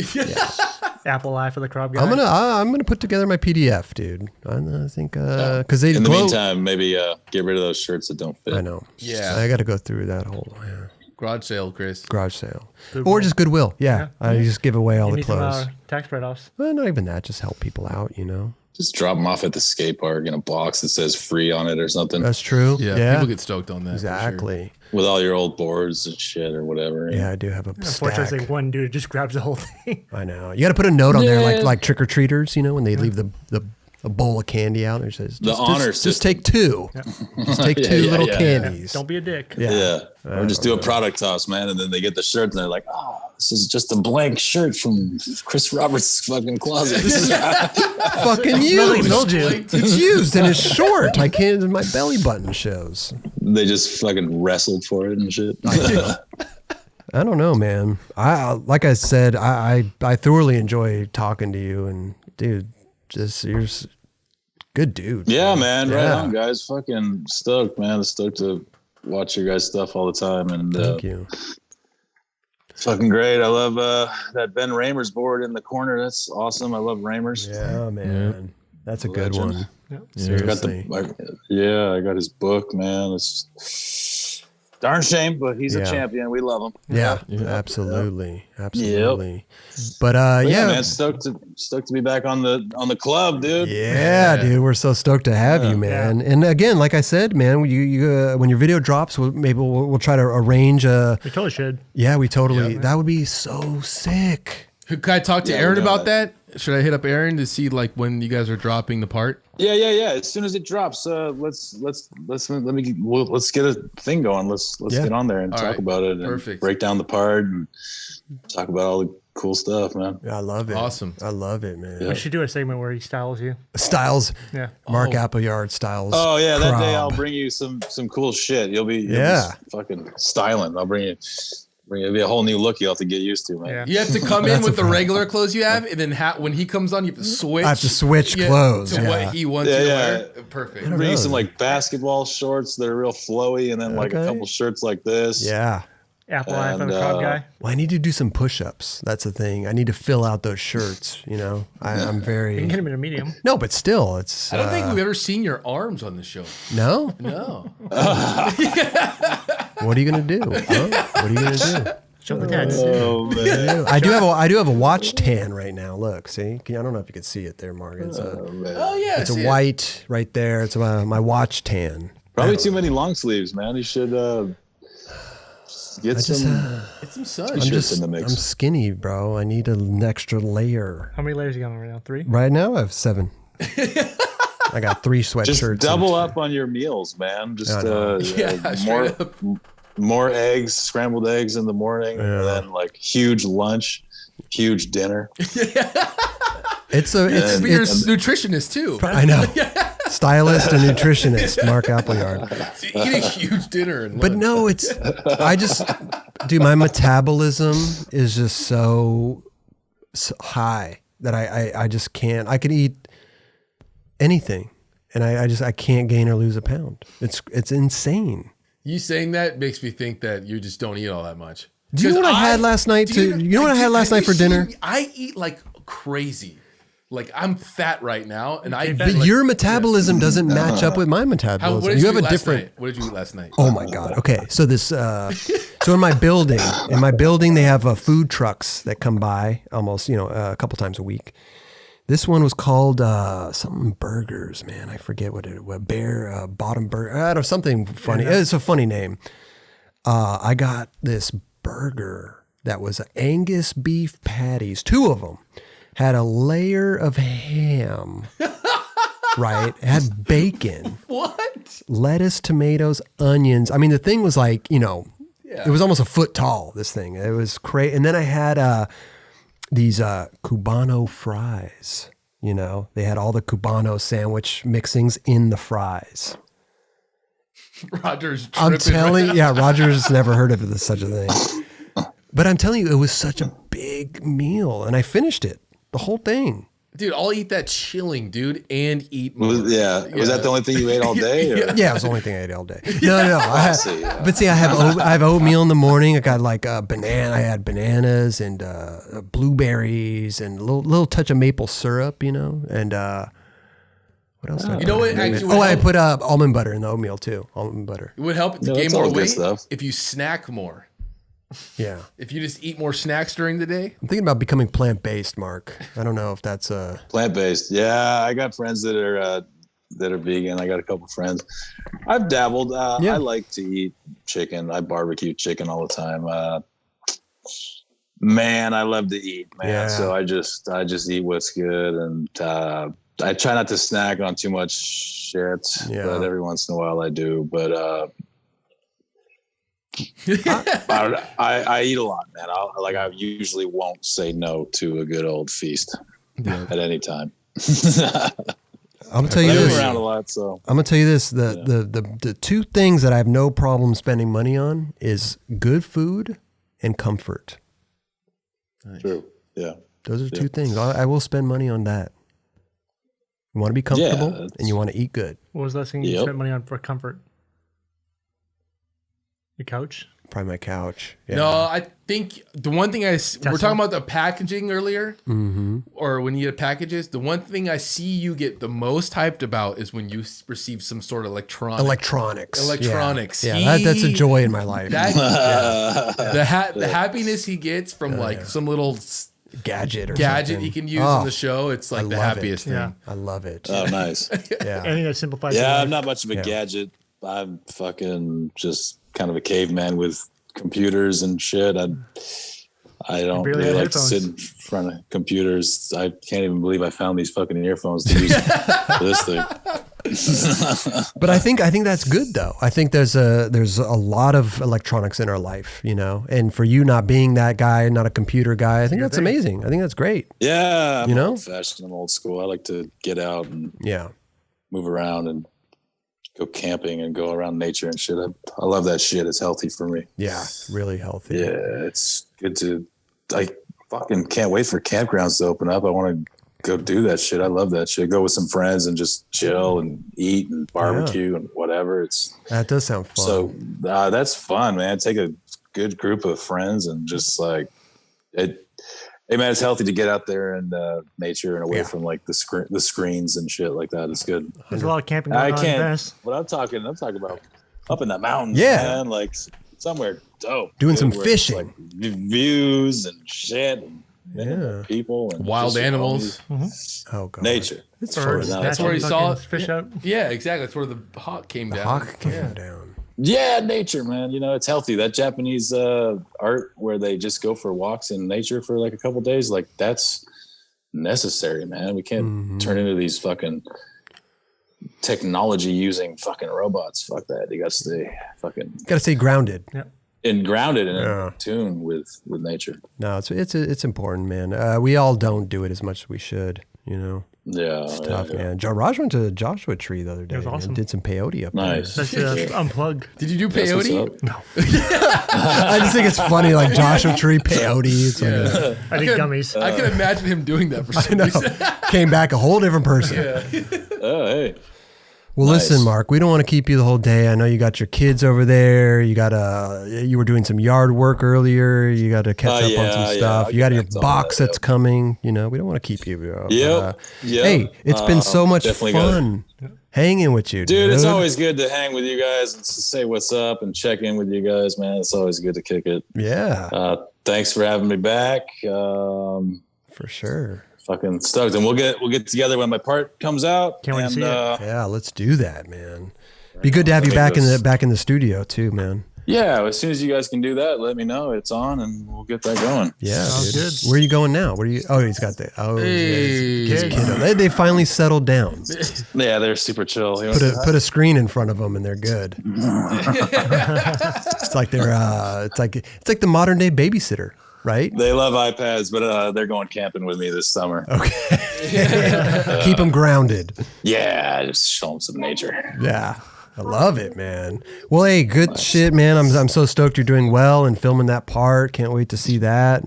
Apple eye for the crop guy. I'm gonna put together my PDF, dude. I think because in the meantime, maybe get rid of those shirts that don't fit. I know. Yeah, I got to go through that whole. Garage sale, Chris. Garage sale. Or just Goodwill. Yeah. I just give away all the clothes. Tax write-offs. Well, not even that. Just help people out, you know. Just drop them off at the skate park in a box that says free on it or something. That's true. Yeah. People get stoked on that. Exactly. Sure. With all your old boards and shit or whatever. Yeah, I do have a stack. Unfortunately, one dude just grabs the whole thing. I know. You got to put a note on there like trick-or-treaters, you know, when they leave a bowl of candy out there. Says, just take two. Yeah. Just take two little candies. Don't be a dick. Yeah. Or just do a product toss, man. And then they get the shirt and they're like, this is just a blank shirt from Chris Roberts' fucking closet. Fucking used. It's used and it's short. I can't, my belly button shows. They just fucking wrestled for it and shit. I don't know, man. Like I said, I thoroughly enjoy talking to you, and dude, you're good dude. Yeah, man. Right on, guys. Fucking stoked, man. Stoked to watch your guys' stuff all the time. And thank you. Fucking great. I love that Ben Raymer's board in the corner. That's awesome. I love Raymer's. Yeah, man. That's a good one. Yep. Seriously. I got his book, man. It's darn shame, but he's a champion. We love him. Yeah, absolutely. Absolutely. But man, stoked to be back on the club, dude. Yeah, dude, we're so stoked to have you, man. And again, like I said, man, you when your video drops, we'll try to arrange a. We totally should. Yeah, we totally. That would be so sick. Can I talk to Aaron about that? Should I hit up Aaron to see like when you guys are dropping the part? Yeah. As soon as it drops, let's get a thing going. Let's get on there and talk about it and break down the part and talk about all the cool stuff, man. I love it. Awesome. I love it, man. We should do a segment where he styles you. Styles. Yeah. Mark Appleyard styles. Oh yeah, that day I'll bring you some cool shit. You'll be fucking styling. I'll bring you. It'll be a whole new look you'll have to get used to, man. Yeah. You have to come in with the regular clothes you have, and then when he comes on, you have to switch. I have to switch clothes to what he wants you to wear. Perfect. Bring you some like basketball shorts that are real flowy, and then like a couple shirts like this. Yeah. Apple iPhone crop guy. Well, I need to do some push-ups. That's the thing. I need to fill out those shirts. You know, I'm very. You can get him in a medium. No, but still, it's. I don't think we've ever seen your arms on the show. No. No. What are you gonna do? Huh? What are you gonna do? Show the tats. Oh man. I do have a watch tan right now. Look, see? I don't know if you can see it there, Mark. It's it's a white right there. It's my watch tan. Probably too many long sleeves, man. You should get some sun. I'm skinny, bro. I need an extra layer. How many layers you got on right now? 3? Right now, I have 7. I got 3 sweatshirts. Just double up on your meals, man. Just more eggs, scrambled eggs in the morning, and then like huge lunch, huge dinner. It's you're a nutritionist too. I know. Stylist and nutritionist, Mark Appleyard. So you eat a huge dinner and but no, my metabolism is just so high that I just can't. I could eat anything, and I can't gain or lose a pound. It's insane. You saying that makes me think that you just don't eat all that much. Do you know what I had last night? You know what I had last night for dinner? I eat like crazy. Like I'm fat right now, and But your metabolism doesn't match up with my metabolism. You have a different. What did you eat last night? Oh my god. Okay, so this. So in my building, they have food trucks that come by almost, a couple times a week. This one was called something burgers, man. I forget what it was. Bear bottom burger. I don't know, something funny. It's a funny name. I got this burger that was Angus beef patties. 2 of them had a layer of ham. Right? It had bacon. What? Lettuce, tomatoes, onions. I mean, the thing was like, it was almost a foot tall, this thing. It was crazy. And then I had these Cubano fries, they had all the Cubano sandwich mixings in the fries. Roger's tripping. I'm telling you, Roger's never heard of such a thing. But I'm telling you, it was such a big meal, and I finished it, the whole thing. Dude, I'll eat that chilling, dude, and eat more. Was that the only thing you ate all day? Or? Yeah, it was the only thing I ate all day. No. But see, I have oatmeal in the morning. I got like banana. I had bananas and blueberries and a little touch of maple syrup, and what else? I put almond butter in the oatmeal too. Almond butter. It would help to gain more weight if you snack more. Yeah. If you just eat more snacks during the day. I'm thinking about becoming plant-based, Mark. I don't know if that's plant-based. Yeah, I got friends that are vegan. I got a couple friends. I've dabbled. I like to eat chicken. I barbecue chicken all the time. Man, I love to eat, man. Yeah. So I just eat what's good, and I try not to snack on too much shit. Yeah. But every once in a while I do. But I eat a lot, man. I usually won't say no to a good old feast at any time. I'm gonna tell you this. Around a lot, so I'm gonna tell you this: the 2 things that I have no problem spending money on is good food and comfort. Nice. True. Yeah. Those are 2 things. I will spend money on that. You want to be comfortable and you want to eat good. What was the last thing you spent money on for comfort? Your couch? Probably my couch. Yeah. No, I think the one thing we're talking about the packaging earlier, or when you get packages, the one thing I see you get the most hyped about is when you receive some sort of electronics. Yeah, that's a joy in my life. The happiness he gets from like some little gadget he can use in the show, it's like the happiest thing. Yeah. I love it. Oh, nice. Yeah. Anything that simplifies your Yeah, life. I'm not much of a gadget. I'm fucking just kind of a caveman with computers and shit. I don't really like to sit in front of computers. I can't even believe I found these fucking earphones to use for this thing. But I think that's good though. I think there's a lot of electronics in our life, you know, and for you not being that guy, not a computer guy, I think that's amazing. I think that's great. Yeah, I'm old fashioned. I'm old school. I like to get out and move around and go camping and go around nature and shit. I love that shit. It's healthy for me. Yeah, really healthy. Yeah, it's good to. I fucking can't wait for campgrounds to open up. I want to go do that shit. I love that shit. Go with some friends and just chill and eat and barbecue and whatever. That does sound fun. So that's fun, man. Take a good group of friends and just like it. Hey man, it's healthy to get out there and nature and away from like the screens and shit like that. It's good. There's a lot of camping going on in Venice. What I'm talking about up in the mountains, man. Like somewhere dope. Doing some fishing, like views and shit, and people and wild animals. Oh god, nature. It's that's where he saw it. Fish out. Yeah, exactly. That's where the hawk came down. Hawk came down. Yeah, nature, man. You know, it's healthy. That Japanese art where they just go for walks in nature for like a couple days, like that's necessary, man. We can't turn into these fucking technology using fucking robots. Fuck that. You got to stay grounded. Yeah. And grounded and in tune with nature. No, it's important, man. We all don't do it as much as we should, you know. Yeah, it's tough, man. Raj went to the Joshua Tree the other day. It was awesome. And did some peyote up there. That's unplug. Did you do peyote? No. I just think it's funny, like Joshua Tree peyote. It's like I did gummies. I can imagine him doing that for some reason. Came back a whole different person. Oh, hey. Well, listen, Mark, we don't want to keep you the whole day. I know you got your kids over there. You were doing some yard work earlier. You got to catch up on some stuff. You got your box that's coming. You know, we don't want to keep you. Hey, it's been so much fun hanging with you, dude. It's always good to hang with you guys and say what's up and check in with you guys, man. It's always good to kick it. Yeah. Thanks for having me back. For sure. Fucking stoked, and we'll get together when my part comes out. Can't wait to see it. Yeah, let's do that, man. Be good to have you back in the studio too, man. Yeah, as soon as you guys can do that, let me know. It's on, and we'll get that going. Yeah, good. Where are you going now? Oh, he's got the his kiddo. They finally settled down. Yeah, they're super chill. Put a screen in front of them, and they're good. It's like it's like the modern day babysitter. Right? They love iPads, but they're going camping with me this summer. Okay. Keep them grounded. Yeah, just show them some nature. Yeah. I love it, man. Well, hey, good shit, man. I'm so stoked you're doing well and filming that part. Can't wait to see that.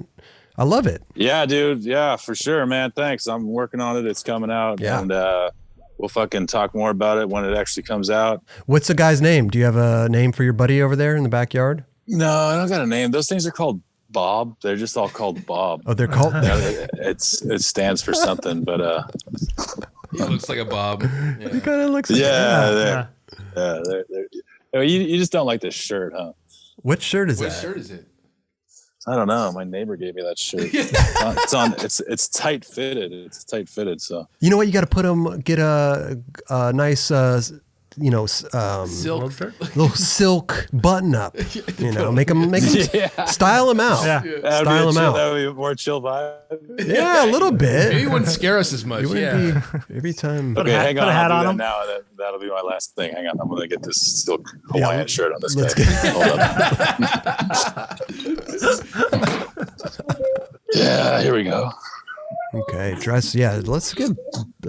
I love it. Yeah, dude. Yeah, for sure, man. Thanks. I'm working on it. It's coming out. Yeah. And we'll fucking talk more about it when it actually comes out. What's the guy's name? Do you have a name for your buddy over there in the backyard? No, I don't got a name. Those things are called Bob. They're just all called Bob. Oh, they're called. It stands for something, but he looks like a Bob. Yeah. He kind of looks like you just don't like this shirt, huh? What shirt is that? What shirt is it? I don't know. My neighbor gave me that shirt. It's tight fitted. It's tight fitted. So you know what? You got to get a nice. Silk little silk button up. You know, make them style them out. Yeah, style them out. That would be a more chill vibe. Yeah, a little bit. Maybe it wouldn't scare us as much. Yeah. Every time. Okay, hang on. Put a hat on him. Now that'll be my last thing. Hang on. I'm gonna get this silk Hawaiian shirt on this guy. Hold up. Yeah, here we go. Okay, dress. Yeah, let's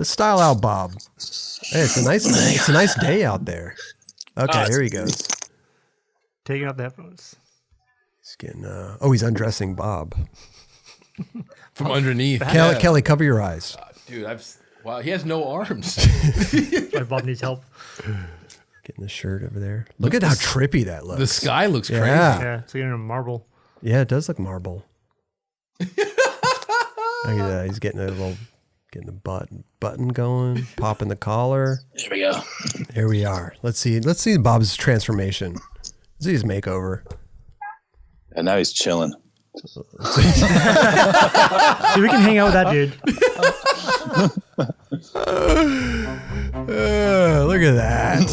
style out Bob. Hey, it's a nice day out there. Okay, here he goes. Taking off the headphones. He's getting. He's undressing Bob from underneath. Kelly, cover your eyes. Dude, wow, he has no arms. My Bob needs help. Getting the shirt over there. Look at how trippy that looks. The sky looks crazy. Yeah, it's like in a marble. Yeah, it does look marble. Look at that. He's getting the button going, popping the collar. There we go. There we are. Let's see Bob's transformation. Let's see his makeover. And now he's chilling. Dude, we can hang out with that dude. Look at that.